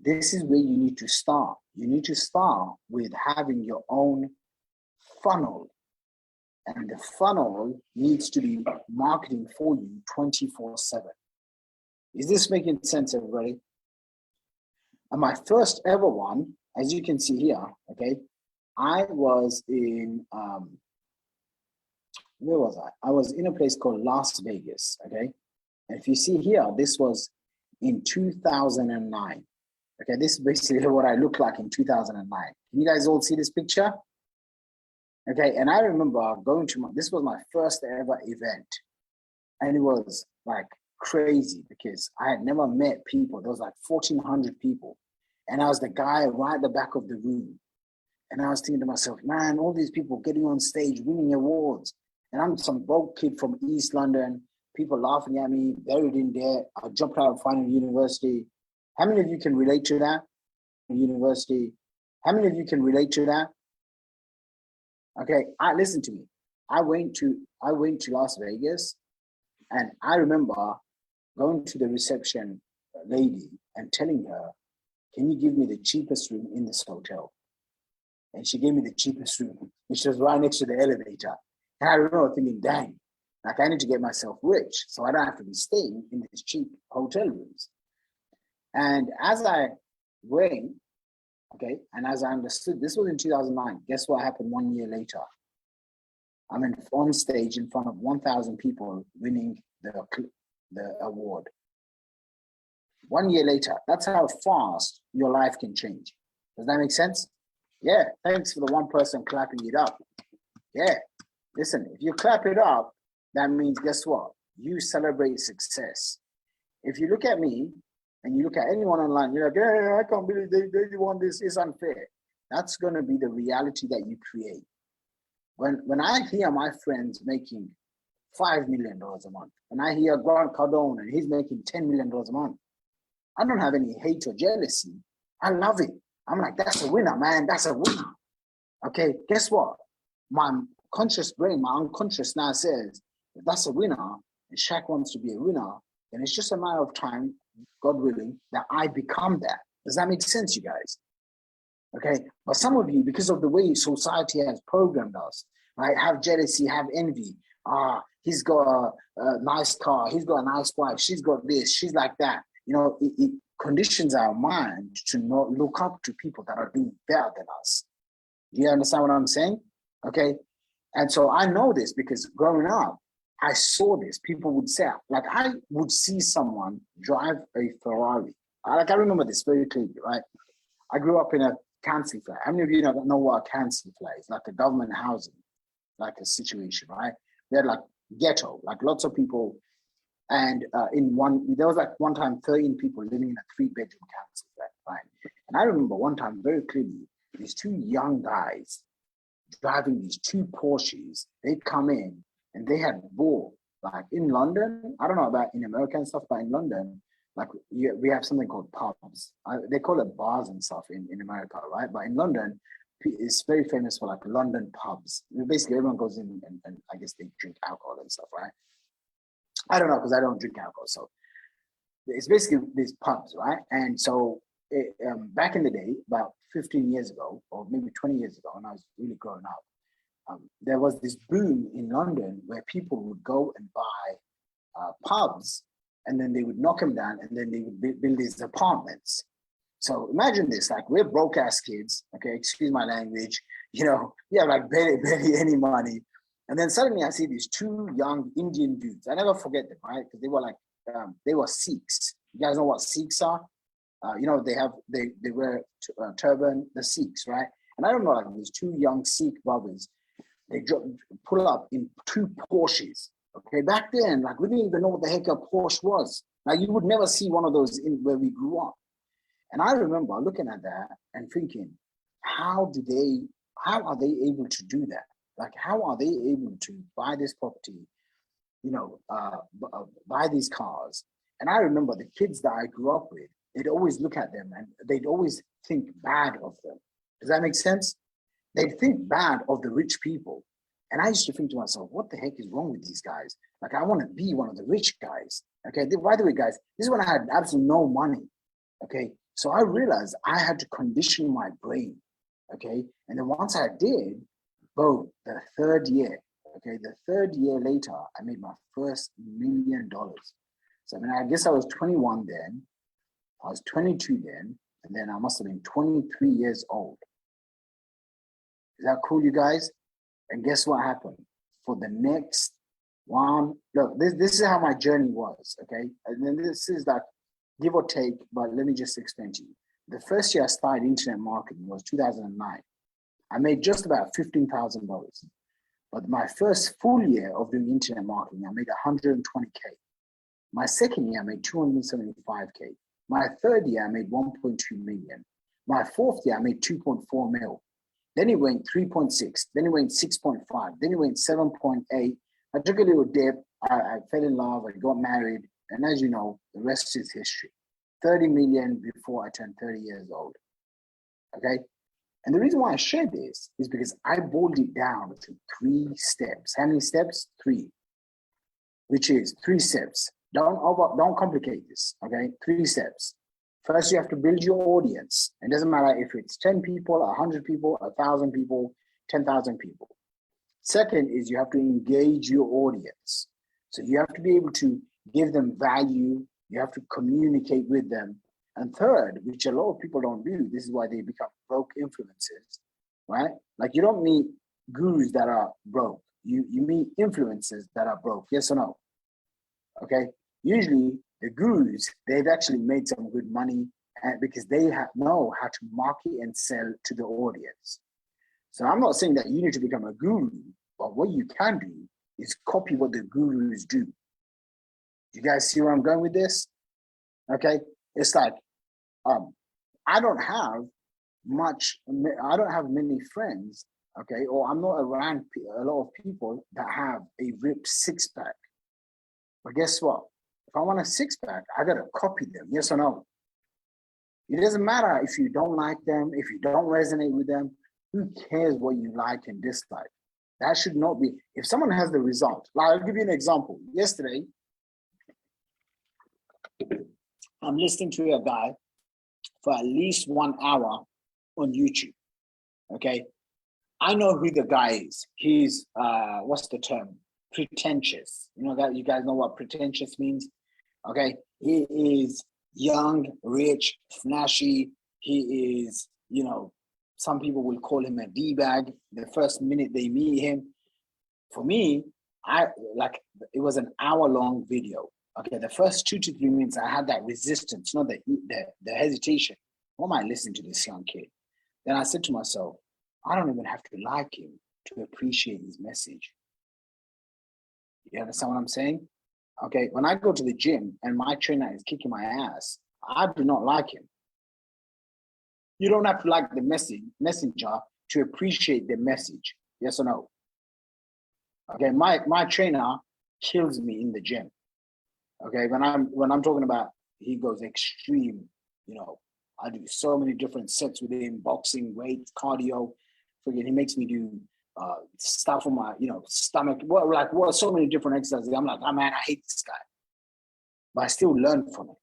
this is where you need to start. You need to start with having your own funnel. And the funnel needs to be marketing for you 24/7. Is this making sense, everybody? And my first ever one, as you can see here, okay, I was in, where was I? I was in a place called Las Vegas, okay? And if you see here, this was in 2009. Okay, this is basically what I look like in 2009. Can you guys all see this picture? Okay, and I remember going to this was my first ever event. And it was like crazy because I had never met people. There was like 1,400 people. And I was the guy right at the back of the room. And I was thinking to myself, man, all these people getting on stage, winning awards. And I'm some broke kid from East London, people laughing at me, buried in debt. I jumped out of final university. How many of you can relate to that? University. How many of you can relate to that? Okay, listen to me. I went to Las Vegas, and I remember going to the reception lady and telling her, "Can you give me the cheapest room in this hotel?" And she gave me the cheapest room, which was right next to the elevator. And I remember thinking, dang, like I need to get myself rich so I don't have to be staying in these cheap hotel rooms. And as I went, okay, and as I understood, this was in 2009. Guess what happened 1 year later? I'm on stage in front of 1,000 people winning the award. 1 year later, that's how fast your life can change. Does that make sense? Yeah, thanks for the one person clapping it up. Yeah, listen, if you clap it up, that means, guess what? You celebrate success. If you look at me and you look at anyone online, you're like, hey, I can't believe they want this, it's unfair. That's going to be the reality that you create. When I hear my friends making $5 million a month, when I hear Grant Cardone and he's making $10 million a month, I don't have any hate or jealousy. I love it. I'm like, that's a winner, man. That's a winner. Okay, guess what? My conscious brain, my unconscious now says, if that's a winner and Shaq wants to be a winner, then it's just a matter of time, God willing, that I become that. Does that make sense, you guys? Okay, but some of you, because of the way society has programmed us, right, have jealousy, have envy. He's got a nice car, he's got a nice wife, she's got this, she's like that. You know, it conditions our mind to not look up to people that are doing better than us. Do you understand what I'm saying? Okay. And so I know this because growing up, I saw this. People would say, like, I would see someone drive a Ferrari. I remember this very clearly, right? I grew up in a council flat. How many of you know what a council flat is? Like a government housing, like a situation, right? We had like ghetto, like lots of people. And there was like one time 13 people living in a 3-bedroom council flat, right? And I remember one time very clearly, these two young guys driving these 2 Porsches. They'd come in and they had bought, like in London, I don't know about in America and stuff, but in London, like we have something called pubs. They call it bars and stuff in America, right? But in London, it's very famous for like London pubs. Basically, everyone goes in and I guess they drink alcohol and stuff, right? I don't know because I don't drink alcohol. So it's basically these pubs, right? And so back in the day, about 15 years ago, or maybe 20 years ago, when I was really growing up, there was this boom in London where people would go and buy pubs, and then they would knock them down, and then they would build these apartments. So imagine this, like we're broke ass kids, okay, excuse my language, you know, we have like barely any money. And then suddenly I see these 2 young Indian dudes. I never forget them, right? Because they were like, they were Sikhs. You guys know what Sikhs are? You know, they wear turban, the Sikhs, right? And I remember like these 2 young Sikh brothers, they pull up in 2 Porsches. Okay, back then, like we didn't even know what the heck a Porsche was. Like you would never see one of those in where we grew up. And I remember looking at that and thinking, how are they able to do that? Like, how are they able to buy this property, you know, buy these cars? And I remember the kids that I grew up with, they'd always look at them and they'd always think bad of them. Does that make sense? They'd think bad of the rich people. And I used to think to myself, what the heck is wrong with these guys? Like, I want to be one of the rich guys. Okay, by the way, guys, this is when I had absolutely no money. Okay, so I realized I had to condition my brain. Okay, and then once I did, boom, the 3rd year, okay, the 3rd year later, I made my first $1 million. So I mean, I guess I was 21 then, I was 22 then, And then I must have been 23 years old. Is that cool, you guys? And guess what happened? For the next one, look, this is how my journey was, okay? And then this is like give or take, but let me just explain to you. The first year I started internet marketing was 2009. I made just about $15,000. But my first full year of doing internet marketing, I made 120K. My second year, I made 275K. My third year, I made 1.2 million. My fourth year, I made 2.4 mil. Then it went 3.6, then it went 6.5, then it went 7.8. I took a little dip. I fell in love. I got married. And as you know, the rest is history. 30 million before I turned 30 years old. Okay? And the reason why I share this is because I boiled it down to 3 steps. How many steps? 3. Which is 3 steps. Don't complicate this, okay? 3 steps. First, you have to build your audience. It doesn't matter if it's 10 people, 100 people, 1,000 people, 10,000 people. Second is you have to engage your audience. So you have to be able to give them value. You have to communicate with them. And third, which a lot of people don't do, this is why they become broke influencers, right? Like you don't meet gurus that are broke. You meet influencers that are broke, yes or no? Okay, usually the gurus, they've actually made some good money because they know how to market and sell to the audience. So I'm not saying that you need to become a guru, but what you can do is copy what the gurus do. You guys see where I'm going with this? Okay, it's like, I don't have many friends, okay, or I'm not around a lot of people that have a ripped 6-pack. But guess what? If I want a 6-pack, I gotta copy them, yes or no? It doesn't matter if you don't like them, if you don't resonate with them, who cares what you like and dislike? That should not be, if someone has the result, like I'll give you an example. Yesterday, I'm listening to a guy for at least 1 hour on YouTube, okay? I know who the guy is. He's, what's the term? Pretentious. You know that, you guys know what pretentious means? Okay, he is young, rich, flashy. He is, you know, some people will call him a D-bag the first minute they meet him. For me, it was an hour-long video. Okay, the first 2 to 3 minutes, I had that resistance, not the hesitation. Why am I listening to this young kid? Then I said to myself, I don't even have to like him to appreciate his message. You understand what I'm saying? Okay, when I go to the gym and my trainer is kicking my ass, I do not like him. You don't have to like the messenger to appreciate the message. Yes or no? Okay, my trainer kills me in the gym. Okay, when I'm talking about, he goes extreme, you know, I do so many different sets with him, boxing, weights, cardio. Forget, he makes me do stuff on my, you know, stomach. So many different exercises. I'm like, oh man, I hate this guy. But I still learn from it.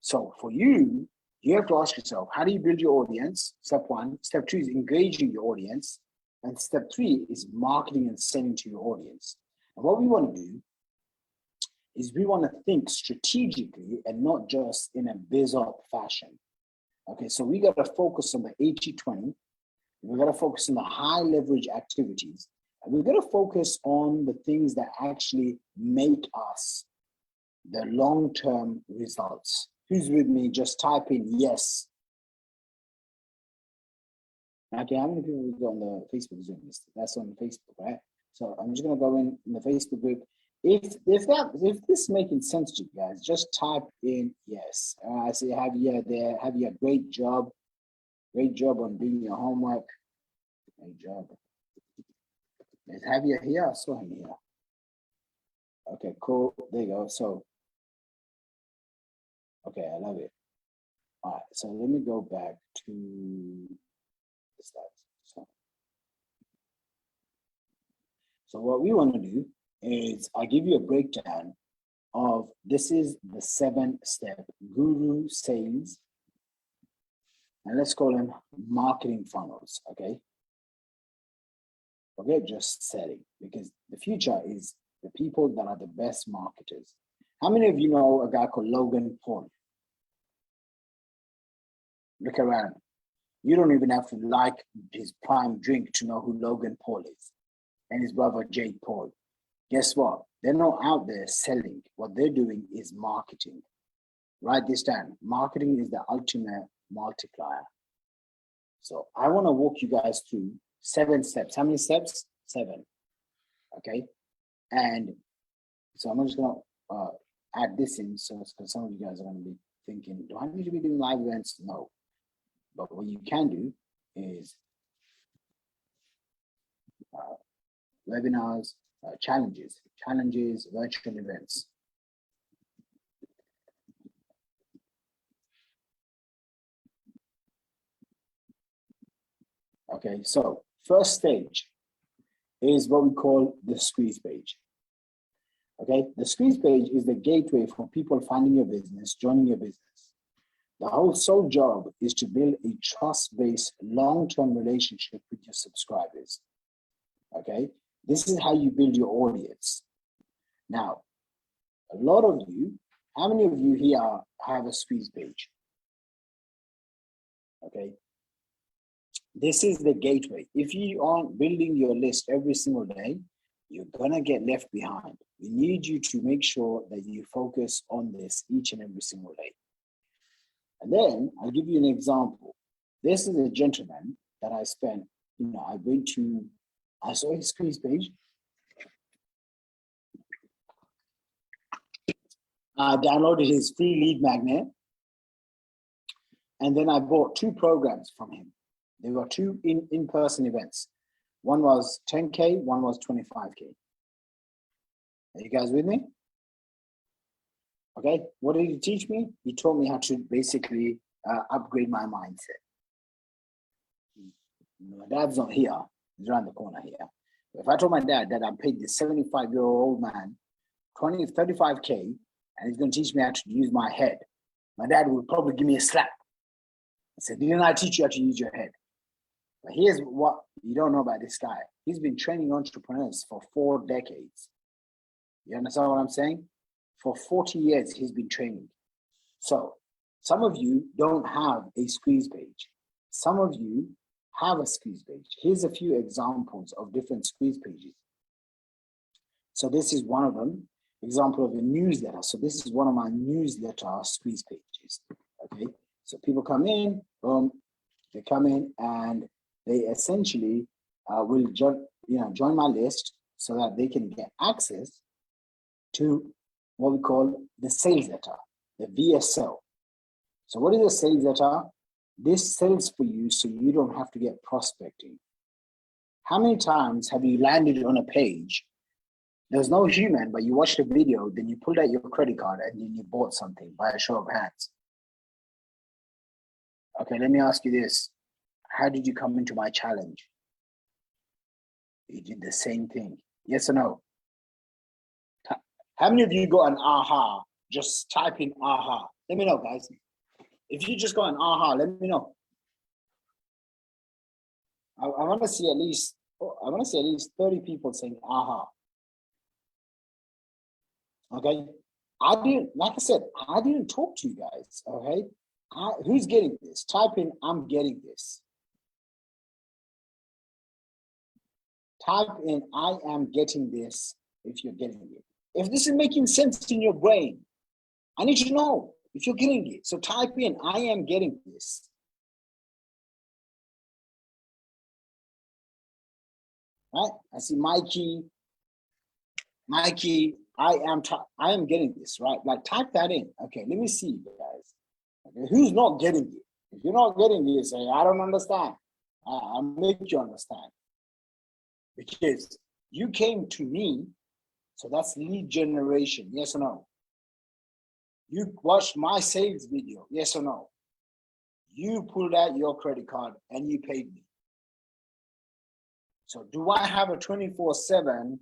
So for you, you have to ask yourself, how do you build your audience? Step 1. Step 2 is engaging your audience. And step 3 is marketing and selling to your audience. And what we want to do is we want to think strategically and not just in a biz-op fashion. Okay, so we got to focus on the 80-20. We got to focus on the high leverage activities. And we got to focus on the things that actually make us the long-term results. Who's with me? Just type in yes. Okay, how many people we got on the Facebook Zoom list? That's on Facebook, right? So I'm just gonna go in the Facebook group. If this is making sense to you guys, just type in yes. I see Javier there. Javier, great job. Great job on doing your homework. Great job. Is Javier here? I saw him here. Okay, cool. There you go. So, okay, I love it. All right, so let me go back to the slides. So what we want to do is I give you a breakdown of, this is the 7-step guru sales, and let's call them marketing funnels, okay? Forget just selling, because the future is the people that are the best marketers. How many of you know a guy called Logan Paul? Look around. You don't even have to like his prime drink to know who Logan Paul is and his brother Jake Paul. Guess what? They're not out there selling. What they're doing is marketing. Write this down. Marketing is the ultimate multiplier. So I want to walk you guys through 7 steps. How many steps? 7. Okay. And so I'm just going to add this in. So because some of you guys are going to be thinking, do I need to be doing live events? No. But what you can do is webinars, challenges, virtual events. Okay, so first stage is what we call the squeeze page. Okay, the squeeze page is the gateway for people finding your business, joining your business. The whole sole job is to build a trust-based, long-term relationship with your subscribers. Okay, this is how you build your audience. Now, a lot of you, how many of you here have a squeeze page? Okay, this is the gateway. If you aren't building your list every single day, you're gonna get left behind. We need you to make sure that you focus on this each and every single day. And then I'll give you an example. This is a gentleman that I spent, I saw his squeeze page. I downloaded his free lead magnet. And then I bought 2 programs from him. There were 2 in-person events. One was 10K, one was 25K. Are you guys with me? Okay, what did he teach me? He taught me how to basically upgrade my mindset. My dad's not here, he's around the corner here. If I told my dad that I paid this 75-year-old man 35K and he's going to teach me how to use my head, my dad would probably give me a slap. I said, didn't I teach you how to use your head? But here's what you don't know about this guy. He's been training entrepreneurs for 4 decades. You understand what I'm saying? For 40 years, he's been training. So some of you don't have a squeeze page. Some of you have a squeeze page. Here's a few examples of different squeeze pages. So this is one of them, example of a newsletter. So this is one of my newsletter squeeze pages, okay? So people come in, they come in and they essentially will join my list so that they can get access to what we call the sales letter, the VSL. So what is a sales letter? This sells for you so you don't have to get prospecting. How many times have you landed on a page, there's no human, but you watched a video, then you pulled out your credit card and then you bought something by a show of hands? Okay, let me ask you this. How did you come into my challenge? You did the same thing. Yes or no? How many of you got an aha? Just type in aha. Let me know, guys. If you just got an aha, let me know. I want to see at least 30 people saying aha. Okay. Like I said, I didn't talk to you guys. Okay. Who's getting this? Type in I'm getting this. Type in I am getting this if you're getting it. If this is making sense in your brain, I need to know if you're getting it. So type in I am getting this. Right? I see Mikey, I am getting this, right? Like type that in. Okay, let me see, guys. Okay, who's not getting it? If you're not getting it, say, I don't understand. I'll make you understand. Because you came to me, so that's lead generation, yes or no? You watched my sales video, yes or no? You pulled out your credit card and you paid me. So do I have a 24/7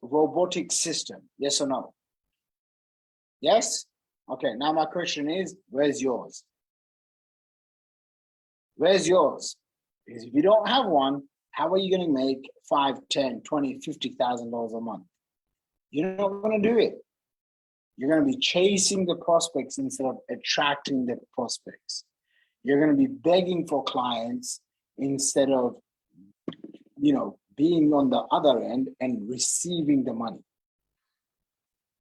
robotic system, yes or no? Yes? Okay, now my question is, where's yours? Where's yours? Because if you don't have one, how are you going to make $5, $10, $20, $50,000 a month? You're not going to do it. You're going to be chasing the prospects instead of attracting the prospects. You're going to be begging for clients instead of, being on the other end and receiving the money.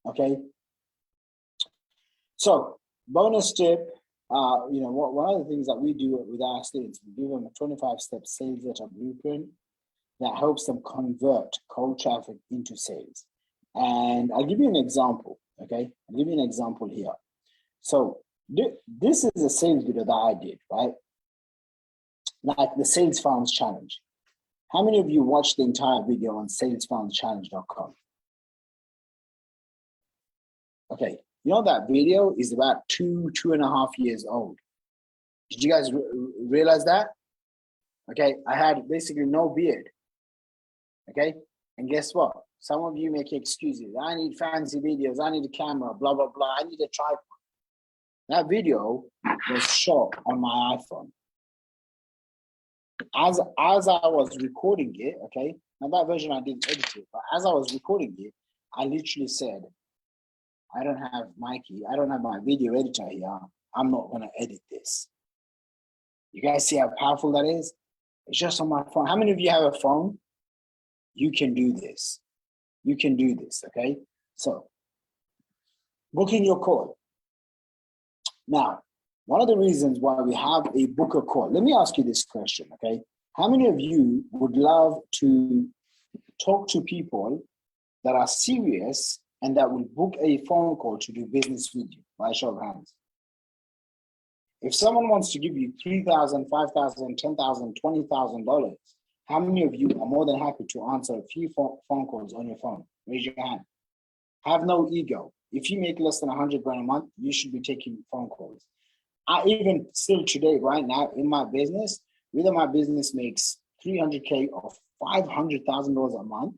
Okay. So bonus tip, one of the things that we do with our students, we give them a 25-step sales letter blueprint that helps them convert cold traffic into sales. And I'll give you an example, okay? I'll give you an example here. So this is a sales video that I did, right? Like the Sales Founds Challenge. How many of you watched the entire video on salesfoundschallenge.com? Okay, that video is about 2.5 years old. Did you guys realize that? Okay, I had basically no beard. Okay, and guess what? Some of you make excuses. I need fancy videos. I need a camera, blah, blah, blah. I need a tripod. That video was shot on my iPhone. As I was recording it, okay, now that version I didn't edit it, but as I was recording it, I literally said, I don't have Mikey, I don't have my video editor here. I'm not going to edit this. You guys see how powerful that is? It's just on my phone. How many of you have a phone? You can do this. You can do this, okay? So, booking your call. Now, one of the reasons why we have a booker call, let me ask you this question, okay? How many of you would love to talk to people that are serious and that will book a phone call to do business with you? By a show of hands. If someone wants to give you $3,000, $5,000, $10,000, $20,000, how many of you are more than happy to answer a few phone calls on your phone? Raise your hand. Have no ego. If you make less than 100 grand a month, you should be taking phone calls. I even still today, right now in my business, whether my business makes 300K or $500,000 a month,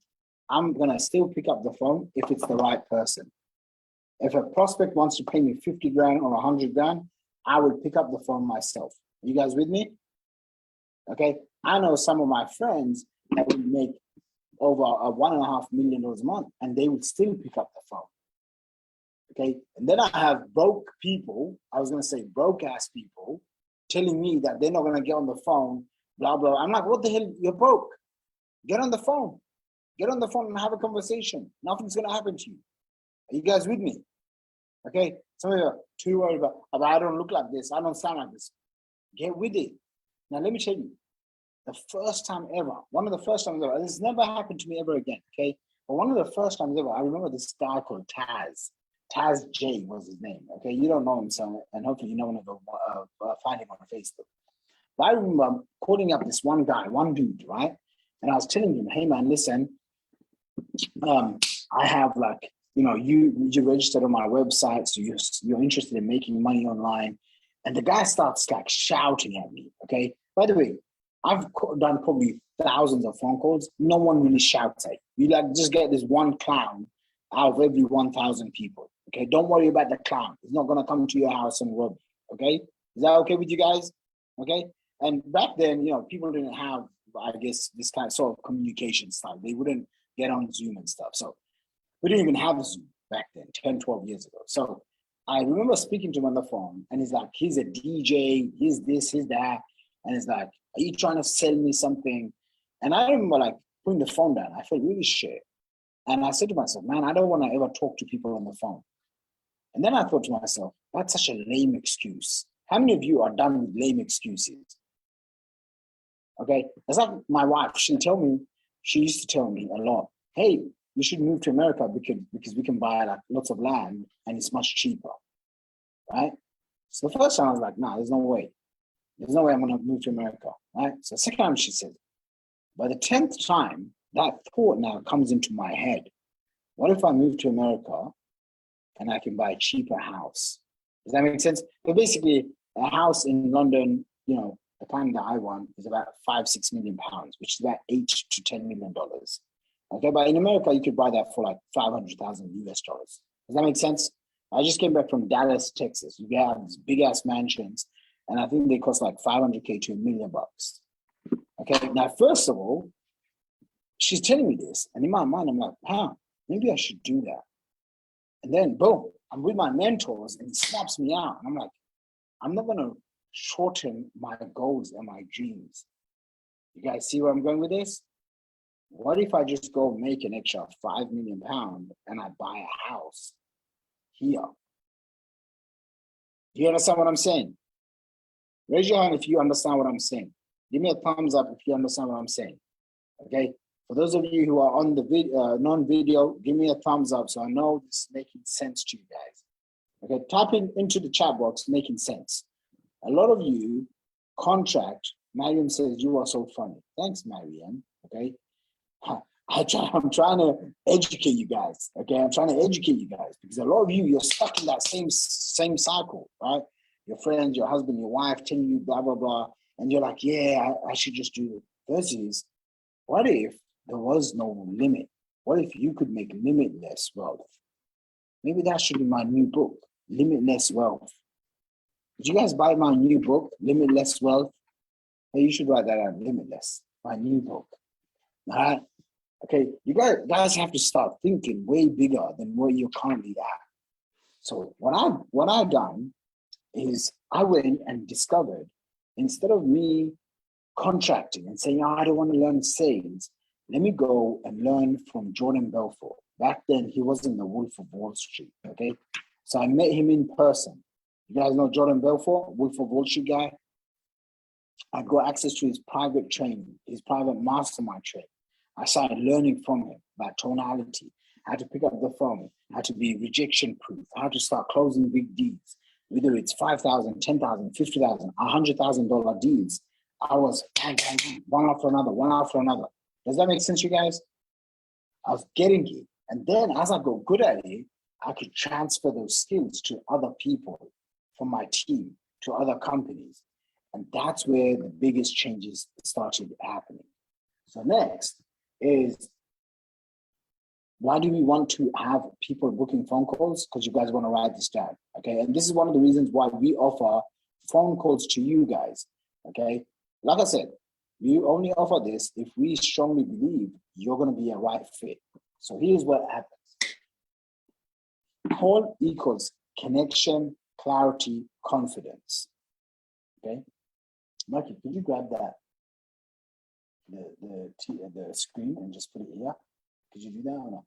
I'm going to still pick up the phone if it's the right person. If a prospect wants to pay me 50 grand or 100 grand, I will pick up the phone myself. Are you guys with me? Okay. I know some of my friends that will make over $1.5 million a month and they would still pick up the phone. Okay. And then I have broke people, broke ass people telling me that they're not going to get on the phone, blah, blah. I'm like, what the hell? You're broke. Get on the phone. Get on the phone and have a conversation. Nothing's going to happen to you. Are you guys with me? Okay. Some of you are too worried about, I don't look like this. I don't sound like this. Get with it. Now, let me tell you, the first time ever, one of the first times ever, this never happened to me ever again. Okay. But one of the first times ever, I remember this guy called Taz. Taz J was his name. Okay. You don't know him, so, and hopefully you know him, find him on Facebook. But I remember calling up this one guy, one dude, right? And I was telling him, hey man, listen, I have you registered on my website, so you're interested in making money online. And the guy starts shouting at me. Okay. By the way, I've done probably thousands of phone calls. No one really shouts at you. You just get this one clown out of every 1,000 people. Okay. Don't worry about the clown. He's not going to come to your house and rob you. Okay. Is that okay with you guys? Okay. And back then, people didn't have, I guess, this kind of sort of communication style. They wouldn't get on Zoom and stuff. So we didn't even have Zoom back then, 10, 12 years ago. So I remember speaking to him on the phone and he's like, he's a DJ, he's this, he's that. And it's like, are you trying to sell me something? And I remember putting the phone down. I felt really shit. And I said to myself, man, I don't want to ever talk to people on the phone. And then I thought to myself, that's such a lame excuse. How many of you are done with lame excuses? Okay. It's like my wife, she used to tell me a lot, hey, you should move to America because we can buy lots of land and it's much cheaper. Right? So the first time I was like, nah, there's no way. There's no way I'm going to move to America. Right? So the second time she said, by the 10th time, that thought now comes into my head. What if I move to America and I can buy a cheaper house? Does that make sense? But basically, a house in London, the kind that I want is about £5-6 million, which is about $8 to $10 million. Okay, but in America, you could buy that for $500,000 US. Does that make sense? I just came back from Dallas, Texas. You have these big ass mansions, and I think they cost $500K to $1 million. Okay, now first of all, she's telling me this, and in my mind, I'm like, maybe I should do that. And then boom, I'm with my mentors, and it snaps me out. And I'm like, I'm not gonna shorten my goals and my dreams. You guys see where I'm going with this? What if I just go make an extra £5 million and I buy a house here? Do you understand what I'm saying? Raise your hand if you understand what I'm saying. Give me a thumbs up if you understand what I'm saying. Okay. For those of you who are on the video, non-video, give me a thumbs up so I know this is making sense to you guys. Okay. Typing into the chat box, making sense. A lot of you contract. Mariam says you are so funny. Thanks, Mariam. Okay. I'm trying to educate you guys. Okay, I'm trying to educate you guys because a lot of you, you're stuck in that same cycle, right? Your friends, your husband, your wife telling you blah blah blah, and you're like, yeah, I should just do it. Versus, what if there was no limit? What if you could make limitless wealth? Maybe that should be my new book, Limitless Wealth. Did you guys buy my new book, Limitless Wealth? Hey, you should write that out, Limitless, my new book. All right. Okay, you guys have to start thinking way bigger than where you're currently at. So what I've done is I went and discovered, instead of me contracting and saying, oh, I don't want to learn sales, let me go and learn from Jordan Belfort. Back then, he wasn't the Wolf of Wall Street, okay? So I met him in person. You guys know Jordan Belfort, Wolf of Wall Street guy? I got access to his private training, his private mastermind training. I started learning from him about tonality, how to pick up the phone, how to be rejection proof, how to start closing big deals, whether it's $5,000, $10,000, $50,000, $100,000 deals. I was one after another, one after another. Does that make sense, you guys? I was getting it. And then as I got good at it, I could transfer those skills to other people from my team, to other companies. And that's where the biggest changes started happening. So next is, why do we want to have people booking phone calls? Because you guys want to write this down, okay? And this is one of the reasons why we offer phone calls to you guys, okay? Like I said, we only offer this if we strongly believe you're going to be a right fit. So here's what happens. Call equals connection, clarity, confidence, okay? Mikey, could you grab that, the screen and just put it here? Could you do that or not?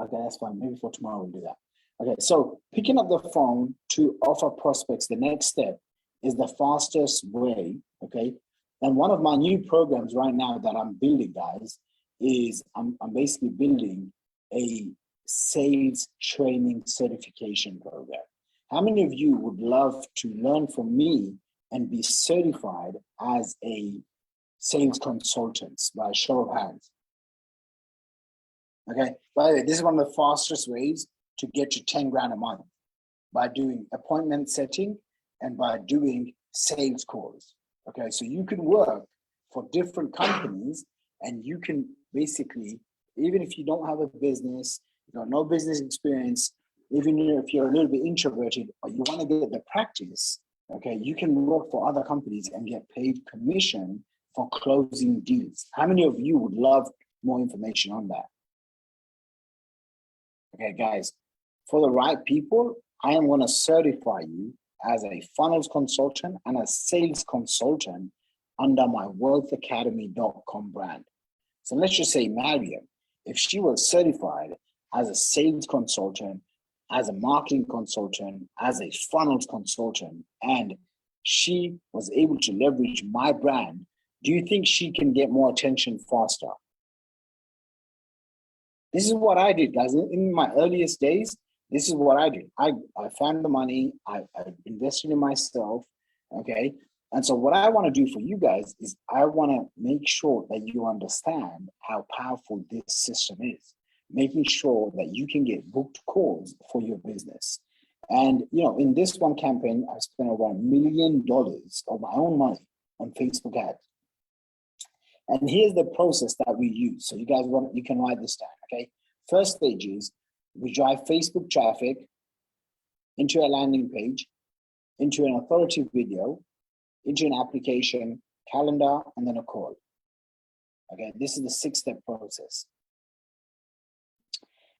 Okay, that's fine. Maybe for tomorrow we'll do that. Okay, so picking up the phone to offer prospects, the next step is the fastest way, okay? And one of my new programs right now that I'm building, guys, is I'm basically building a sales training certification program. How many of you would love to learn from me and be certified as a sales consultants by a show of hands? Okay, by the way, this is one of the fastest ways to get to 10 grand a month, by doing appointment setting and by doing sales calls. Okay, so you can work for different companies and you can basically, even if you don't have a business, you got no business experience, even if you're a little bit introverted, but you want to get the practice, okay, you can work for other companies and get paid commission for closing deals. How many of you would love more information on that? Okay, guys, for the right people, I am going to certify you as a funnels consultant and a sales consultant under my wealthacademy.com brand. So let's just say Mariam, if she was certified as a sales consultant, as a marketing consultant, as a funnels consultant, and she was able to leverage my brand, do you think she can get more attention faster? This is what I did, guys. In my earliest days, this is what I did. I found the money, I invested in myself, okay? And so what I want to do for you guys is I want to make sure that you understand how powerful this system is, making sure that you can get booked calls for your business. And, you know, in this one campaign, I spent over $1 million of my own money on Facebook ads. And here's the process that we use. So you guys you can write this down, okay? First stage is we drive Facebook traffic into a landing page, into an authority video, into an application, calendar, and then a call. Okay, this is the 6-step process.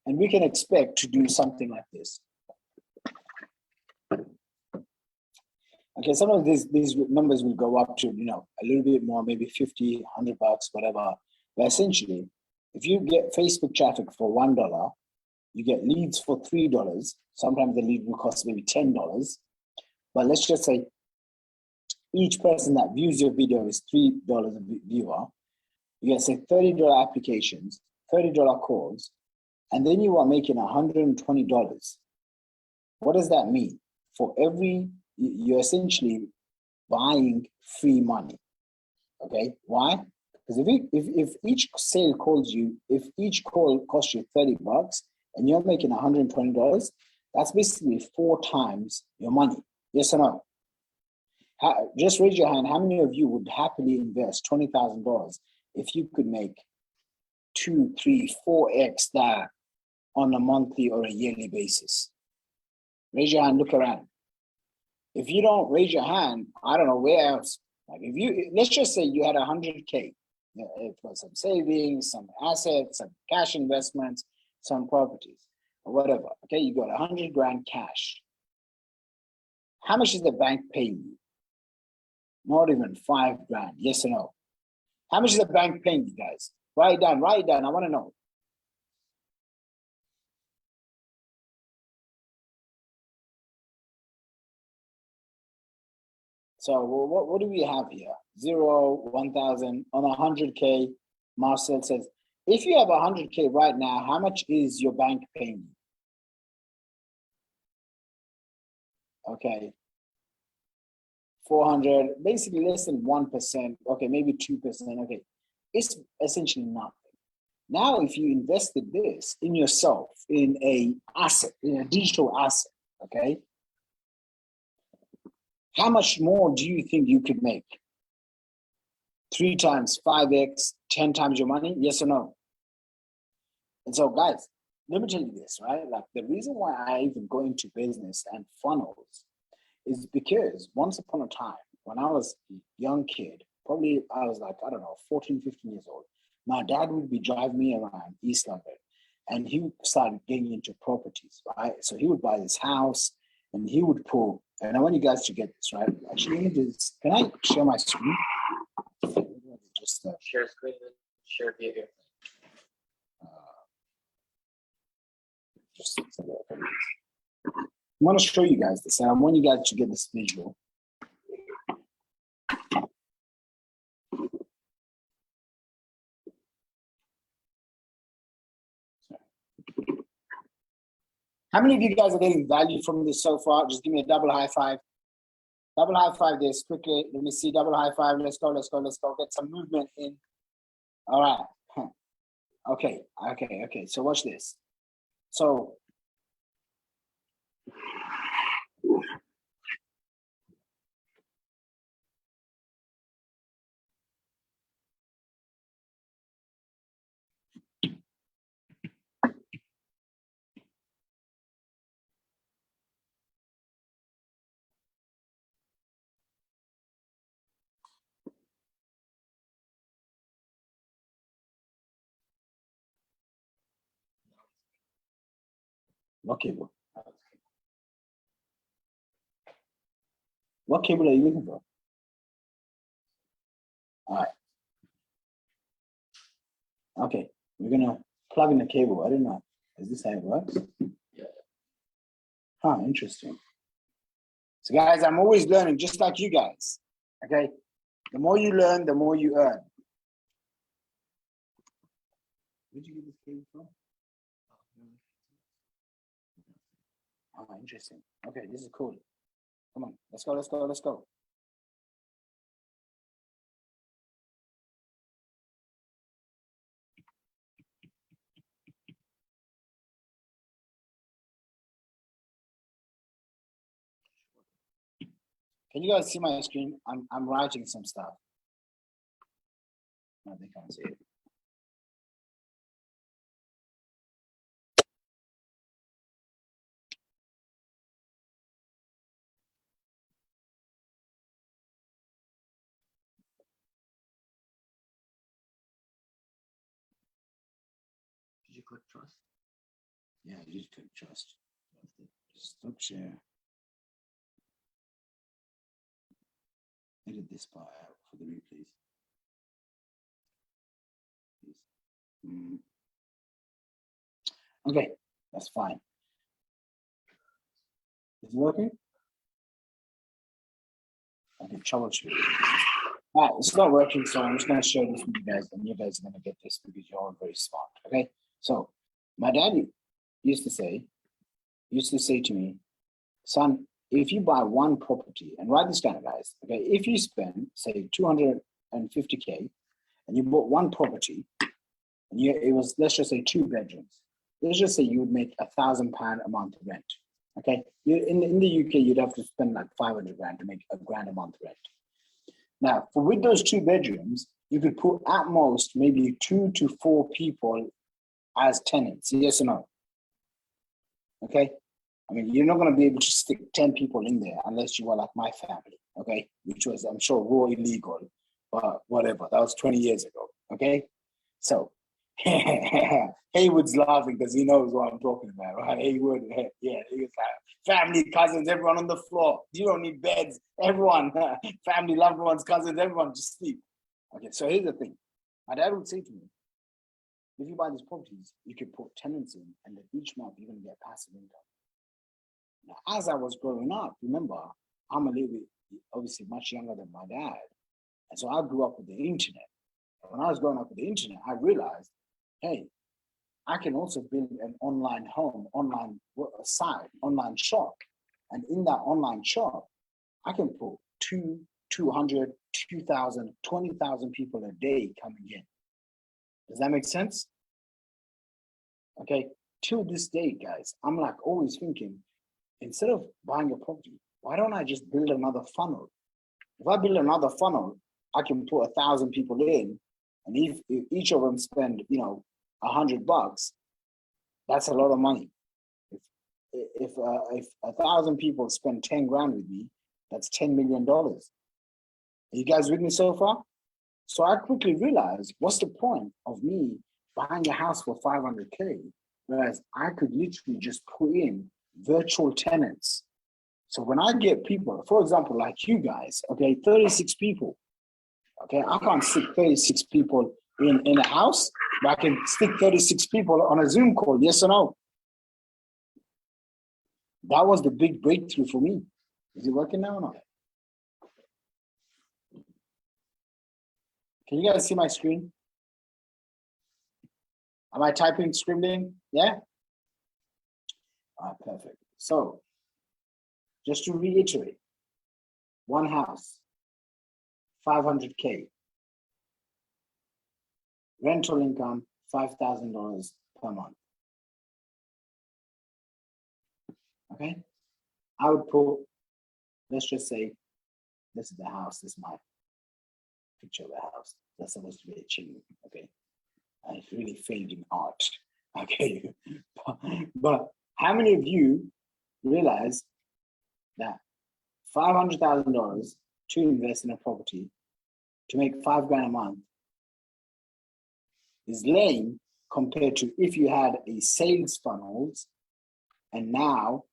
And we can expect to do something like this. Okay, sometimes these numbers will go up to, a little bit more, maybe 50, $100, whatever. But essentially, if you get Facebook traffic for $1, you get leads for $3. Sometimes the lead will cost maybe $10. But let's just say each person that views your video is $3 a viewer. You get, say, $30 applications, $30 calls, and then you are making $120. What does that mean? For every, you're essentially buying free money. Okay, why? Because if each sale calls you, if each call costs you $30 and you're making $120, that's basically 4 times your money. Yes or no? Just raise your hand. How many of you would happily invest $20,000 if you could make 2, 3, 4x that on a monthly or a yearly basis? Raise your hand, look around. If you don't raise your hand, I don't know where else. Like if you, let's just say you had 100K, for some savings, some assets, some cash investments, some properties, or whatever. Okay, you got 100 grand cash. How much is the bank paying you? Not even 5 grand. Yes or no? How much is the bank paying you guys? Write it down. Write it down. I want to know. So what do we have here? 0, 1,000 on 100K. Marcel says, if you have 100K right now, how much is your bank paying you? Okay. 400, basically less than 1%. Okay, maybe 2%. Okay. It's essentially nothing. Now, if you invested this in yourself, in a asset, in a digital asset, okay, how much more do you think you could make? 3 times, 5x, 10 times your money? Yes or no? And so, guys, let me tell you this, right? Like the reason why I even go into business and funnels is because once upon a time, when I was a young kid, probably I was like, I don't know, 14, 15 years old, my dad would be driving me around East London and he started getting into properties, right? So he would buy this house and he would pull, and I want you guys to get this, right? Actually, can I share my screen? Just share screen, share via airplane. I want to show you guys this, and I want you guys to get this visual. How many of you guys are getting value from this so far? Just give me a double high five. Double high five this quickly. Let me see. Double high five. Let's go. Let's go. Let's go. Get some movement in. All right. Okay. Okay. Okay. So watch this. So what cable? What cable are you looking for? All right. Okay. We're gonna plug in the cable. I don't know. Is this how it works? Yeah. Huh, interesting. So guys, I'm always learning, just like you guys. Okay. The more you learn, the more you earn. Where'd you get this cable from? Oh, interesting. Okay, this is cool. Come on, let's go, let's go, let's go. Can you guys see my screen? I'm writing some stuff. No, they can't see it. Did you click trust? Yeah, you just click trust. Stop share. edit this part out for the replays. Okay, that's fine. Is it working? Okay, troubleshoot. All right, it's not working, so I'm just going to show this with you guys, and you guys are going to get this because you're all very smart. Okay, so my dad used to say to me, son, if you buy one property, and write this down, guys. Okay, if you spend say 250K, and you bought one property, and it was, let's just say 2 bedrooms. Let's just say you would make £1,000 a month rent. Okay, in the UK, you'd have to spend like 500 grand to make £1,000 a month rent. Now, with those 2 bedrooms, you could put at most maybe 2 to 4 people as tenants. Yes or no? Okay, I mean, you're not going to be able to stick 10 people in there unless you were like my family. Okay, which was, I'm sure, raw illegal, but whatever. That was 20 years ago. Okay, so Haywood's laughing because he knows what I'm talking about, right? Haywood, yeah, he was like, family, cousins, everyone on the floor. You don't need beds. Everyone, family, loved ones, cousins, everyone just sleep. Okay, so here's the thing. My dad would say to me, if you buy these properties, you can put tenants in, and then each month you're going to get passive income. Now, as I was growing up, remember, I'm a little bit, obviously, much younger than my dad. And so I grew up with the internet. When I was growing up with the internet, I realized, hey, I can also build an online home, online site, online shop. And in that online shop, I can put 200, 2,000, 20,000 people a day coming in. Does that make sense? Okay, till this day, guys, I'm like always thinking, instead of buying a property, why don't I just build another funnel? If I build another funnel, I can put 1,000 people in, and if each of them spend, $100, that's a lot of money. If 1,000 people spend 10 grand with me, that's $10 million. Are you guys with me so far? So I quickly realized, what's the point of me buying a house for 500K, whereas I could literally just put in virtual tenants. So when I get people, for example, like you guys, okay, 36 people, okay, I can't stick 36 people in a house, but I can stick 36 people on a Zoom call, yes or no? That was the big breakthrough for me. Is it working now or not? Can you guys see my screen? Am I typing, scribbling? Yeah? All right, perfect. So, just to reiterate, one house, 500K. Rental income, $5,000 per month. Okay? I would put, let's just say, this is the house, this is my picture of the house. That's supposed to be a chimney, okay? I really failed in art, okay? But how many of you realize that $500,000 to invest in a property to make $5 grand a month is lame compared to if you had a sales funnels and now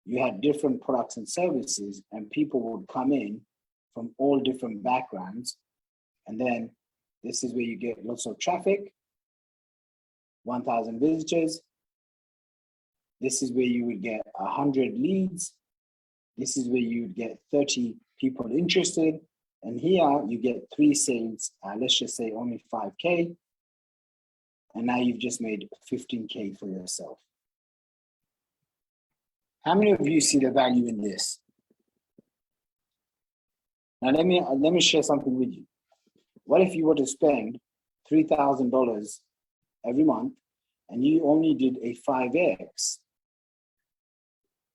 you had different products and services and people would come in from all different backgrounds, and then this is where you get lots of traffic, 1,000 visitors. This is where you would get 100 leads. This is where you would get 30 people interested. And here you get 3 sales, let's just say only 5K. And now you've just made 15K for yourself. How many of you see the value in this? Now let me share something with you. What if you were to spend $3,000 every month and you only did a 5X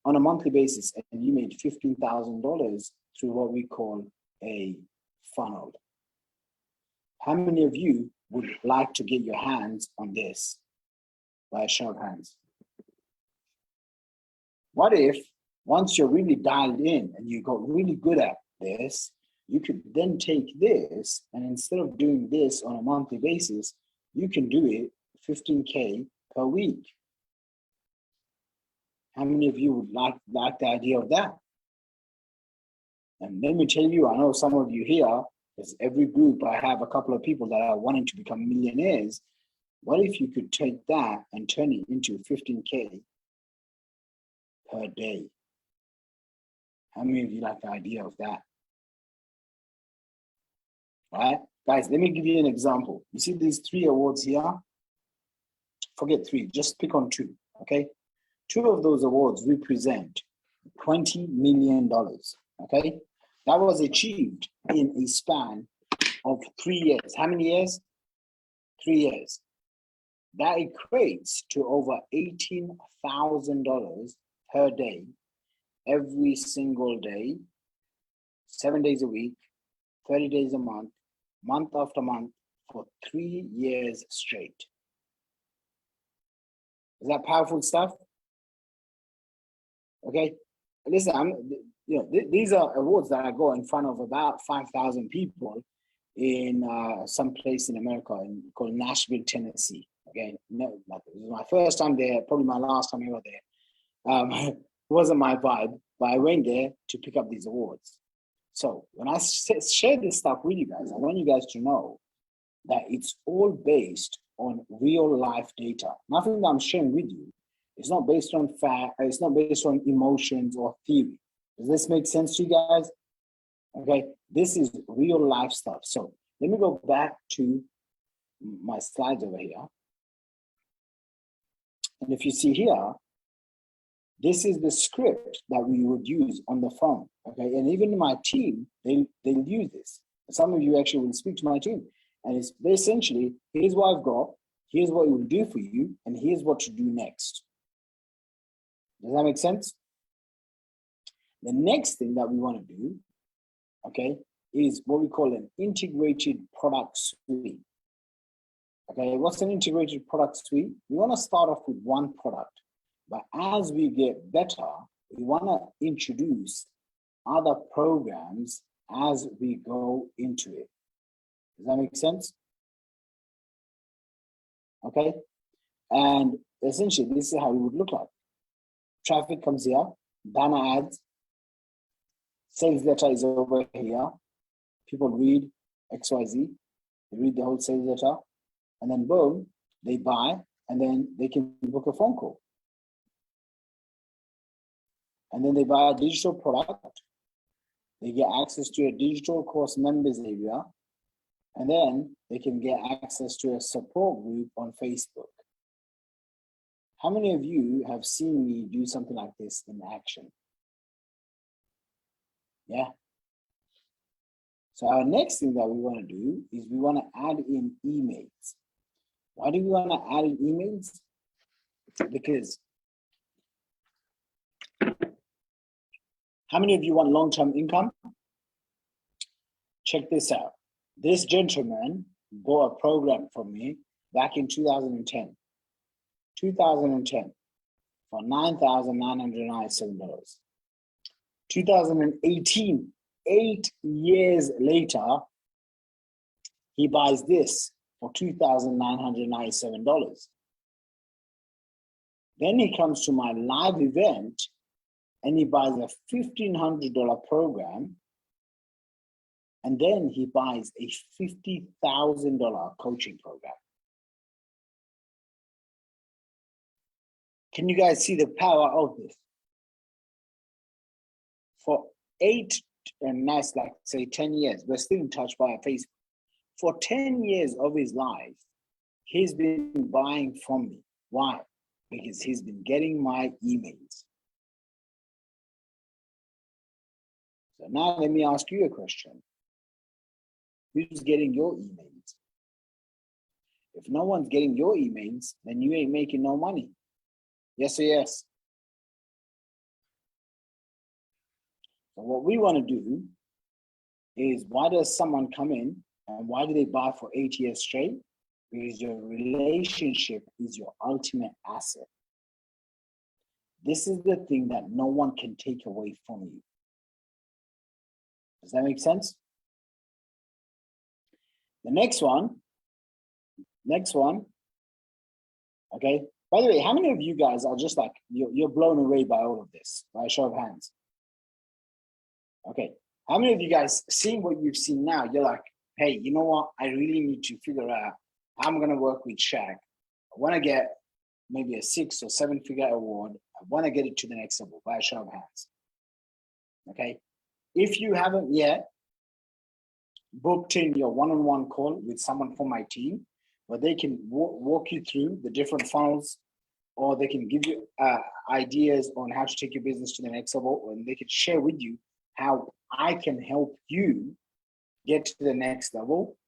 on a monthly basis and you made $15,000 through what we call a funnel? How many of you would like to get your hands on this by a show of hands? What if once you're really dialed in and you got really good at this, you could then take this and instead of doing this on a monthly basis, you can do it 15K per week. How many of you would like the idea of that? And let me tell you, I know some of you here, because every group I have a couple of people that are wanting to become millionaires. What if you could take that and turn it into 15K per day? How many of you like the idea of that? All right, guys, let me give you an example. You see these 3 awards here? Forget 3, just pick on 2, okay? 2 of those awards represent $20 million, okay? That was achieved in a span of 3 years. How many years? 3 years. That equates to over $18,000 per day, every single day, 7 days a week, 30 days a month, month after month, for 3 years straight. Is that powerful stuff? Okay, listen, these are awards that I go in front of about 5,000 people in some place in America called Nashville, Tennessee. Okay, no, this is my first time there, probably my last time ever there. It wasn't my vibe, but I went there to pick up these awards. So when I share this stuff with you guys, I want you guys to know that it's all based on real life data. Nothing that I'm sharing with you, it's not based on fact, it's not based on emotions or theory. Does this make sense to you guys? Okay, this is real life stuff. So let me go back to my slides over here. And if you see here, this is the script that we would use on the phone, okay? And even my team, they'll use this. Some of you actually will speak to my team. And it's essentially, here's what I've got, here's what it will do for you, and here's what to do next. Does that make sense? The next thing that we want to do, okay, is what we call an integrated product suite. Okay, what's an integrated product suite? We want to start off with one product, but as we get better, we want to introduce other programs as we go into it. Does that make sense? Okay, and essentially this is how it would look like. Traffic comes here, banner ads, sales letter is over here. People read XYZ, they read the whole sales letter, and then boom, they buy, and then they can book a phone call. And then they buy a digital product, they get access to a digital course members area, and then they can get access to a support group on Facebook. How many of you have seen me do something like this in action? Yeah. So our next thing that we want to do is we want to add in emails. Why do we want to add in emails? Because how many of you want long-term income? Check this out. This gentleman bought a program from me back in 2010. 2010 for $9,997. 2018, 8 years later, he buys this for $2,997. Then he comes to my live event and he buys a $1,500 program. And then he buys a $50,000 coaching program. Can you guys see the power of this? For 8 and nice, like say 10 years, we're still in touch via Facebook. For 10 years of his life, he's been buying from me. Why? Because he's been getting my emails. So now let me ask you a question. Who's getting your emails? If no one's getting your emails, then you ain't making no money. Yes or yes? So what we want to do is, why does someone come in and why do they buy for 8 years straight? Because your relationship is your ultimate asset. This is the thing that no one can take away from you. Does that make sense? The next one, okay. By the way, how many of you guys are just like, you're blown away by all of this? By a show of hands. Okay, How many of you guys seeing what you've seen now? You're like, hey, you know what? I really need to figure out how I'm going to work with Shaq. I want to get maybe a 6 or 7-figure award. I want to get it to the next level by a show of hands. Okay. If you haven't yet booked in your one-on-one call with someone from my team, where they can walk you through the different funnels, or they can give you ideas on how to take your business to the next level, and they can share with you how I can help you get to the next level.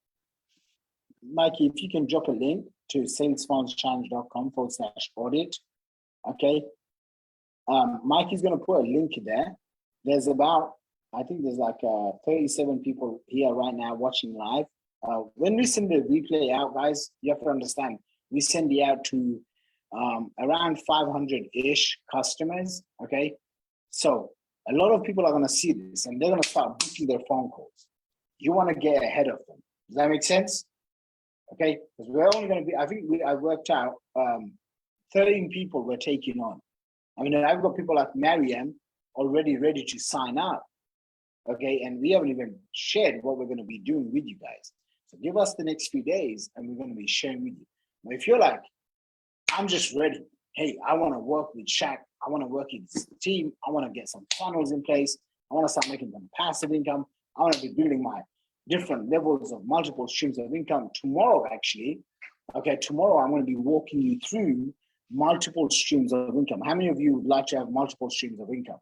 Mikey, if you can drop a link to salesfunnelschallenge.com/audit. Okay. Mikey's going to put a link there. There's about, I think there's like 37 people here right now watching live. When we send the replay out, guys, you have to understand, we send it out to around 500-ish customers, okay? So a lot of people are going to see this and they're going to start booking their phone calls. You want to get ahead of them. Does that make sense? Okay, because we're only going to be, I worked out 13 people we're taking on. I mean, I've got people like Mariam already ready to sign up, okay? And we haven't even shared what we're going to be doing with you guys. So give us the next few days and we're going to be sharing with you. Now, if you're like, I'm just ready. Hey, I want to work with Shaq. I want to work with this team. I want to get some funnels in place. I want to start making some passive income. I want to be building my different levels of multiple streams of income. Tomorrow, actually, okay, tomorrow I'm going to be walking you through multiple streams of income. How many of you would like to have multiple streams of income?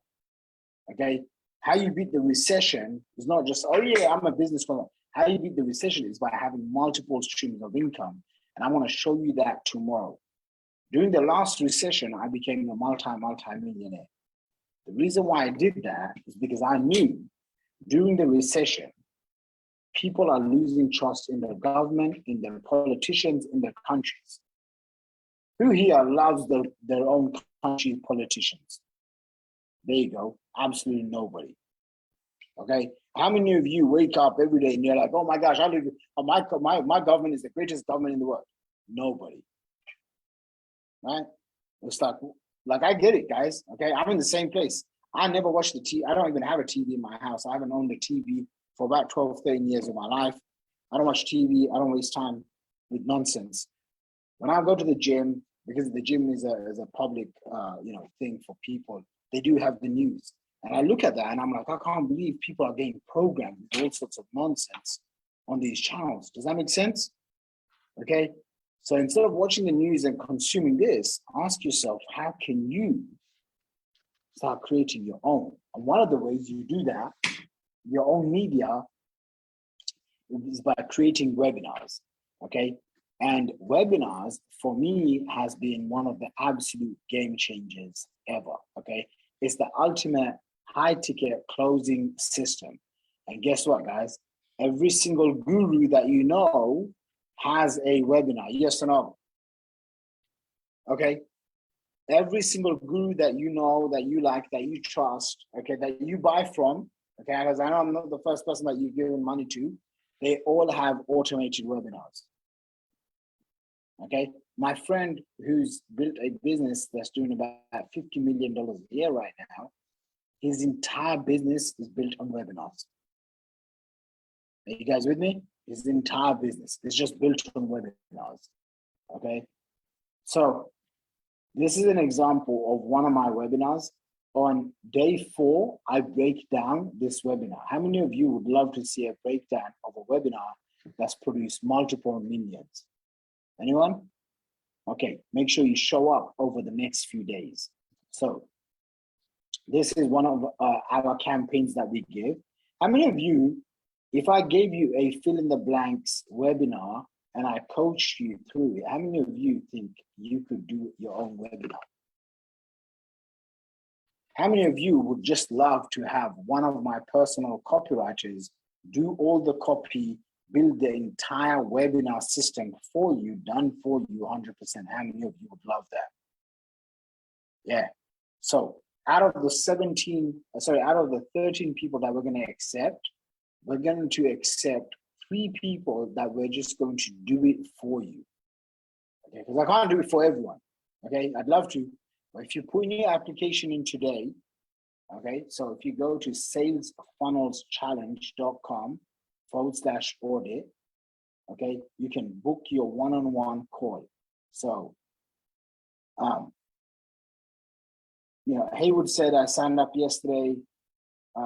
Okay, how you beat the recession is not just, oh yeah, I'm a business owner. How you beat the recession is by having multiple streams of income. And I want to show you that tomorrow. During the last recession, I became a multi-millionaire. The reason why I did that is because I knew during the recession, people are losing trust in their government, in their politicians, in their countries. Who here loves their own country politicians? There you go. Absolutely nobody. Okay. How many of you wake up every day and you're like, oh my gosh, my government is the greatest government in the world? Nobody. Right? It's like I get it, guys. Okay. I'm in the same place. I never watch the TV. I don't even have a TV in my house. I haven't owned a TV for about 12, 13 years of my life. I don't watch TV. I don't waste time with nonsense. When I go to the gym, because the gym is a public thing for people, they do have the news. And I look at that and I'm like, I can't believe people are getting programmed with all sorts of nonsense on these channels. Does that make sense? Okay. So instead of watching the news and consuming this, ask yourself, how can you start creating your own? And one of the ways you do that, your own media, is by creating webinars. Okay. And webinars, for me, has been one of the absolute game changers ever, okay? It's the ultimate high-ticket closing system. And guess what, guys? Every single guru that you know has a webinar, yes or no? Okay? Every single guru that you know, that you like, that you trust, okay, that you buy from, okay, because I know I'm not the first person that you've given money to, they all have automated webinars. Okay, my friend who's built a business that's doing about $50 million a year right now, his entire business is built on webinars. Are you guys with me? His entire business is just built on webinars. Okay, so this is an example of one of my webinars. On day 4, I break down this webinar. How many of you would love to see a breakdown of a webinar that's produced multiple millions? Anyone? Okay, make sure you show up over the next few days. So this is one of our campaigns that we give. How many of you, if I gave you a fill in the blanks webinar and I coached you through it, how many of you think you could do your own webinar? How many of you would just love to have one of my personal copywriters do all the copy, build the entire webinar system for you, done for you 100%? How many of you would love that? Yeah. So out of the 13 people that we're going to accept, we're going to accept 3 people that we're just going to do it for you. Okay, because I can't do it for everyone. Okay, I'd love to, but if you put in your application in today, Okay, so if you go to salesfunnelschallenge.com/audit, okay, you can book your one-on-one call. So, Haywood said, I signed up yesterday.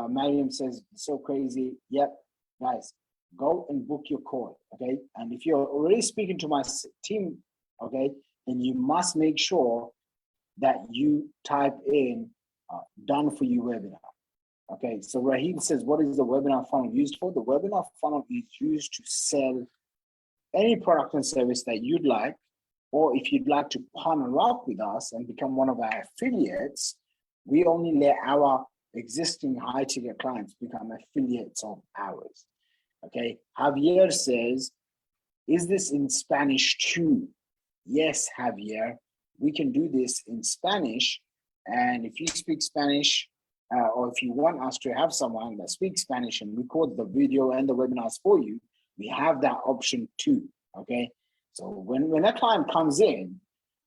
Mariam says, so crazy. Yep, guys, go and book your call, okay? And if you're already speaking to my team, okay, then you must make sure that you type in done for you webinar. Okay, so Rahim says, what is the webinar funnel used for? The webinar funnel is used to sell any product and service that you'd like, or if you'd like to partner up with us and become one of our affiliates, we only let our existing high ticket clients become affiliates of ours. Okay, Javier says, is this in Spanish too? Yes, Javier, we can do this in Spanish. And if you speak Spanish, or if you want us to have someone that speaks Spanish and record the video and the webinars for you, we have that option too, okay? So when a client comes in,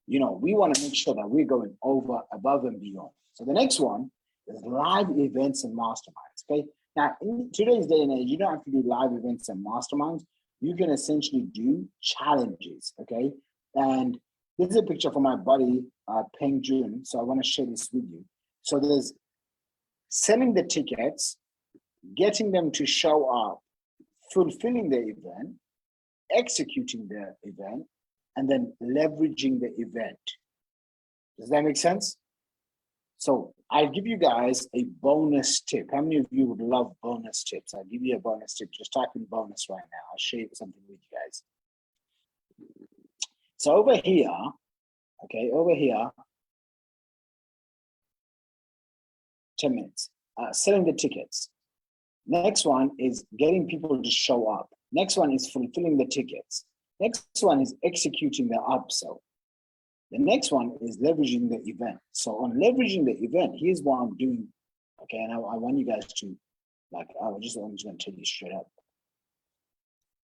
we want to make sure that we're going over, above and beyond. So the next one is live events and masterminds, okay? Now, in today's day and age, you don't have to do live events and masterminds. You can essentially do challenges, okay? And this is a picture from my buddy, Peng Jun. So I want to share this with you. So there's selling the tickets, getting them to show up, fulfilling the event, executing the event, and then leveraging the event. Does that make sense? So I'll give you guys a bonus tip. How many of you would love bonus tips? I'll give you a bonus tip. Just type in bonus right now. I'll share something with you guys. So over here, okay, 10 minutes, selling the tickets. Next one is getting people to show up. Next one is fulfilling the tickets. Next one is executing the upsell. The next one is leveraging the event. So on leveraging the event, here's what I'm doing. Okay, and I want you guys to, I'm just going to tell you straight up.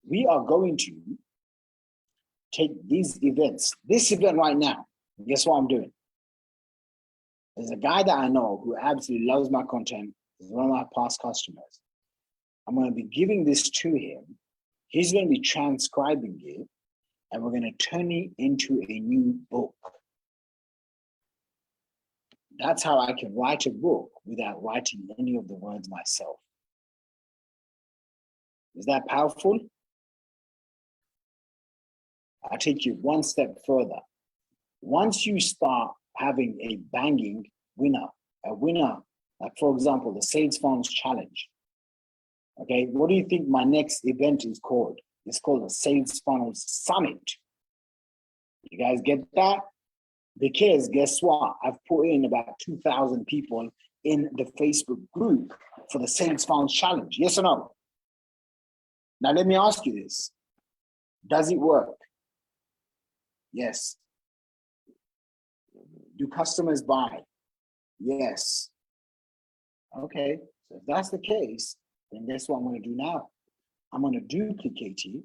We are going to take these events, this event right now. Guess what I'm doing? There's a guy that I know who absolutely loves my content. He's one of my past customers. I'm going to be giving this to him. He's going to be transcribing it, and we're going to turn it into a new book. That's how I can write a book without writing any of the words myself. Is that powerful? I'll take you one step further. Once you start having a banging winner, like for example, the Sales Funnels Challenge. Okay, what do you think my next event is called? It's called the Sales Funnels Summit. You guys get that? Because guess what? I've put in about 2,000 people in the Facebook group for the Sales Funnels Challenge. Yes or no? Now let me ask you this. Does it work? Yes. Do customers buy? Yes. Okay, so if that's the case, then guess what I'm going to do now? I'm going to duplicate it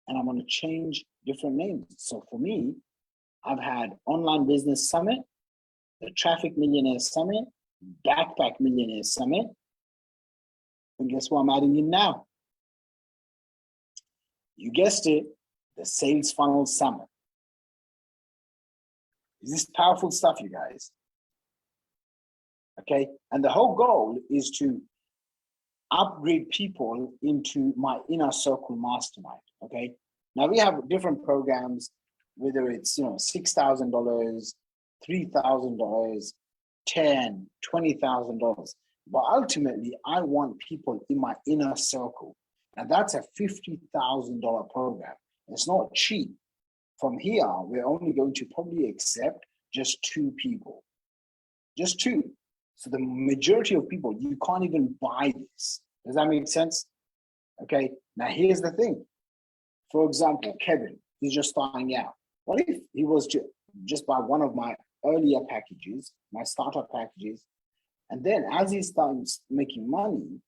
and I'm going to change different names. So for me, I've had Online Business Summit, the Traffic Millionaire Summit, Backpack Millionaire Summit. And guess what I'm adding in now? You guessed it, the Sales Funnel Summit. Is this powerful stuff, you guys? Okay, and the whole goal is to upgrade people into my inner circle mastermind. Okay, now we have different programs, whether it's $6,000, $3,000, $10,000, $20,000, but ultimately I want people in my inner circle. Now that's a $50,000 program. It's not cheap. From here, we're only going to probably accept just 2 people, just 2. So the majority of people, you can't even buy this. Does that make sense? Okay, now here's the thing. For example, Kevin, he's just starting out. What if he was to just buy one of my earlier packages, my startup packages, and then as he starts making money,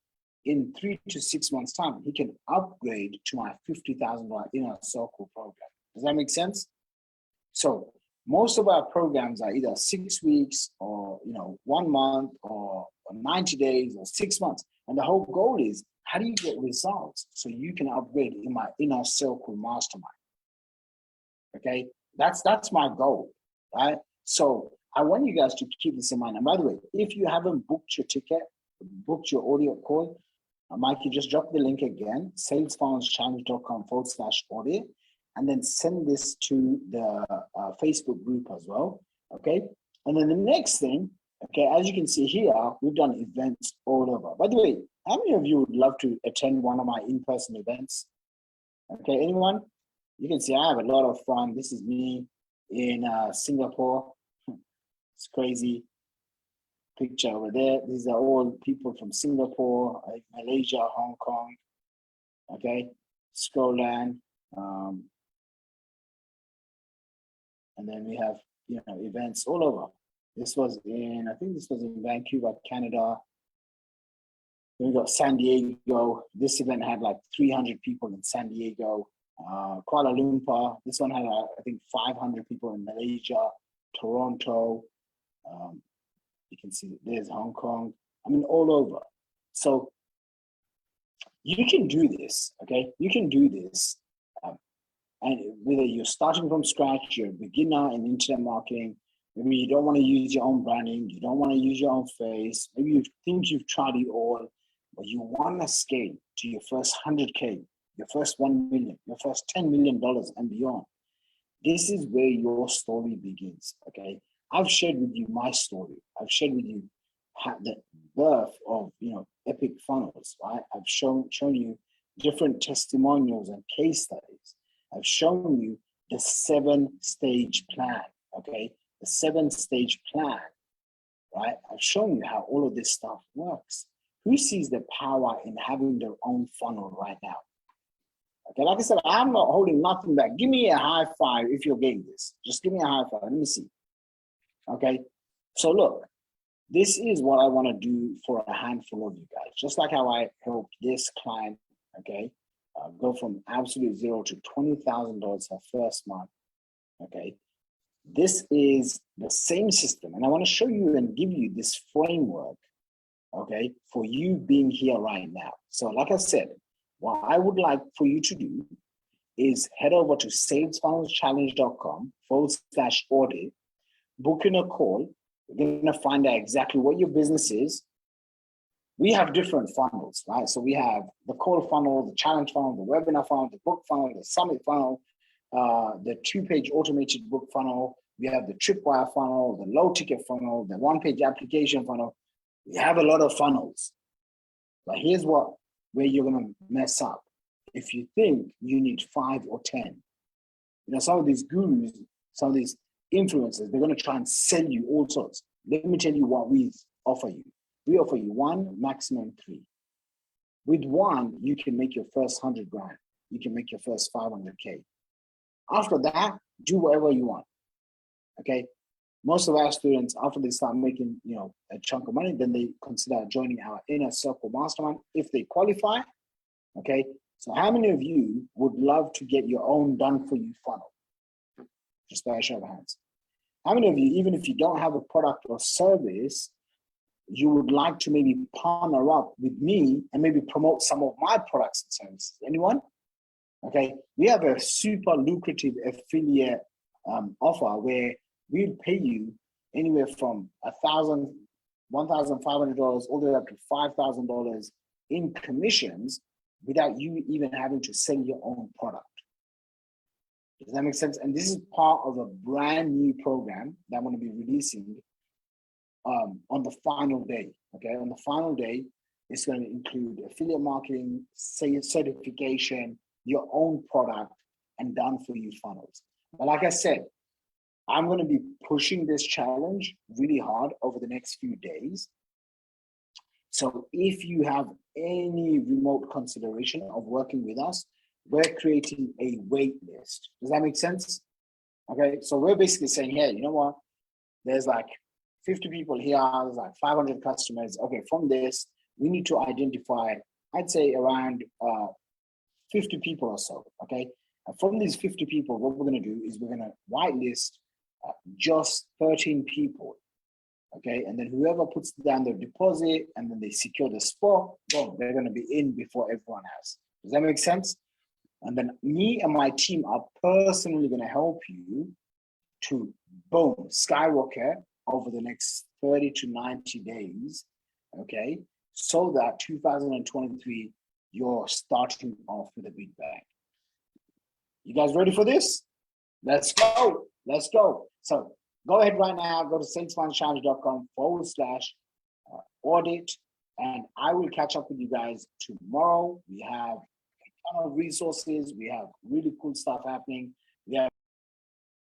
in 3 to 6 months' time, he can upgrade to my $50,000 inner circle program. Does that make sense? So most of our programs are either 6 weeks or 1 month or 90 days or 6 months. And the whole goal is, how do you get results so you can upgrade in my inner circle mastermind? Okay, that's my goal, right? So I want you guys to keep this in mind. And by the way, if you haven't booked your ticket, booked your audio call, Mikey, just drop the link again, salesfunnelschallenge.com/audio, and then send this to the Facebook group as well, okay? And then the next thing, okay, as you can see here, we've done events all over. By the way, how many of you would love to attend one of my in-person events? Okay, anyone? You can see I have a lot of fun. This is me in Singapore. It's crazy. Picture over there. These are all people from Singapore, Malaysia, Hong Kong. Okay, Scotland. And then we have events all over. This was in, I think this was in Vancouver, Canada. Then we got San Diego. This event had like 300 people in San Diego. Kuala Lumpur. This one had I think 500 people in Malaysia, Toronto. You can see there's Hong Kong. I mean, all over. So you can do this, okay? You can do this. And whether you're starting from scratch, you're a beginner in internet marketing, maybe you don't want to use your own branding, you don't want to use your own face, maybe you think you've tried it all, but you want to scale to your first 100K, your first 1 million, your first $10 million and beyond. This is where your story begins, okay? I've shared with you my story. I've shared with you the birth of, epic funnels, right? I've shown you different testimonials and case studies. I've shown you the 7-stage plan, okay? The 7-stage plan, right? I've shown you how all of this stuff works. Who sees the power in having their own funnel right now? Okay, like I said, I'm not holding nothing back. Give me a high five if you're getting this. Just give me a high five. Let me see. Okay, so look, this is what I want to do for a handful of you guys. Just like how I helped this client, okay, go from absolute zero to $20,000 her first month, okay? This is the same system, and I want to show you and give you this framework, okay, for you being here right now. So like I said, what I would like for you to do is head over to salesfunnelschallenge.com/audit, book in a call. We're going to find out exactly what your business is. We have different funnels, right? So we have the call funnel, the challenge funnel, the webinar funnel, the book funnel, the summit funnel, the 2-page automated book funnel. We have the tripwire funnel, the low ticket funnel, the 1-page application funnel. We have a lot of funnels. But here's where you're going to mess up. If you think you need 5 or 10, some of these gurus, some of these influencers, they're going to try and sell you all sorts. Let me tell you what we offer you. We offer you 1, maximum 3. With 1, you can make your first 100 grand. You can make your first 500K. After that, do whatever you want. Okay. Most of our students, after they start making, a chunk of money, then they consider joining our inner circle mastermind if they qualify. Okay. So how many of you would love to get your own done for you funnel? Just by a show of hands. How many of you, even if you don't have a product or service, you would like to maybe partner up with me and maybe promote some of my products and services? Anyone? Okay, we have a super lucrative affiliate offer where we'll pay you anywhere from $1,000, $1,500 all the way up to $5,000 in commissions without you even having to sell your own product. Does that make sense? And this is part of a brand new program that I'm going to be releasing on the final day. Okay, on the final day, it's going to include affiliate marketing, certification, your own product, and done for you funnels. But like I said, I'm going to be pushing this challenge really hard over the next few days. So if you have any remote consideration of working with us, we're creating a wait list. Does that make sense? Okay, so we're basically saying, hey, you know what? There's like 50 people here, there's like 500 customers. Okay, from this, we need to identify, I'd say around 50 people or so, okay? And from these 50 people, what we're gonna do is we're gonna whitelist just 13 people. Okay, and then whoever puts down their deposit and then they secure the spot, boom, they're going to be in before everyone else. Does that make sense? And then me and my team are personally going to help you to boom, skyrocket over the next 30 to 90 days. Okay, so that 2023, you're starting off with a big bang. You guys ready for this? Let's go. Let's go. So go ahead right now, go to salesmanchallenge.com/audit, and I will catch up with you guys tomorrow. We have a ton of resources. We have really cool stuff happening.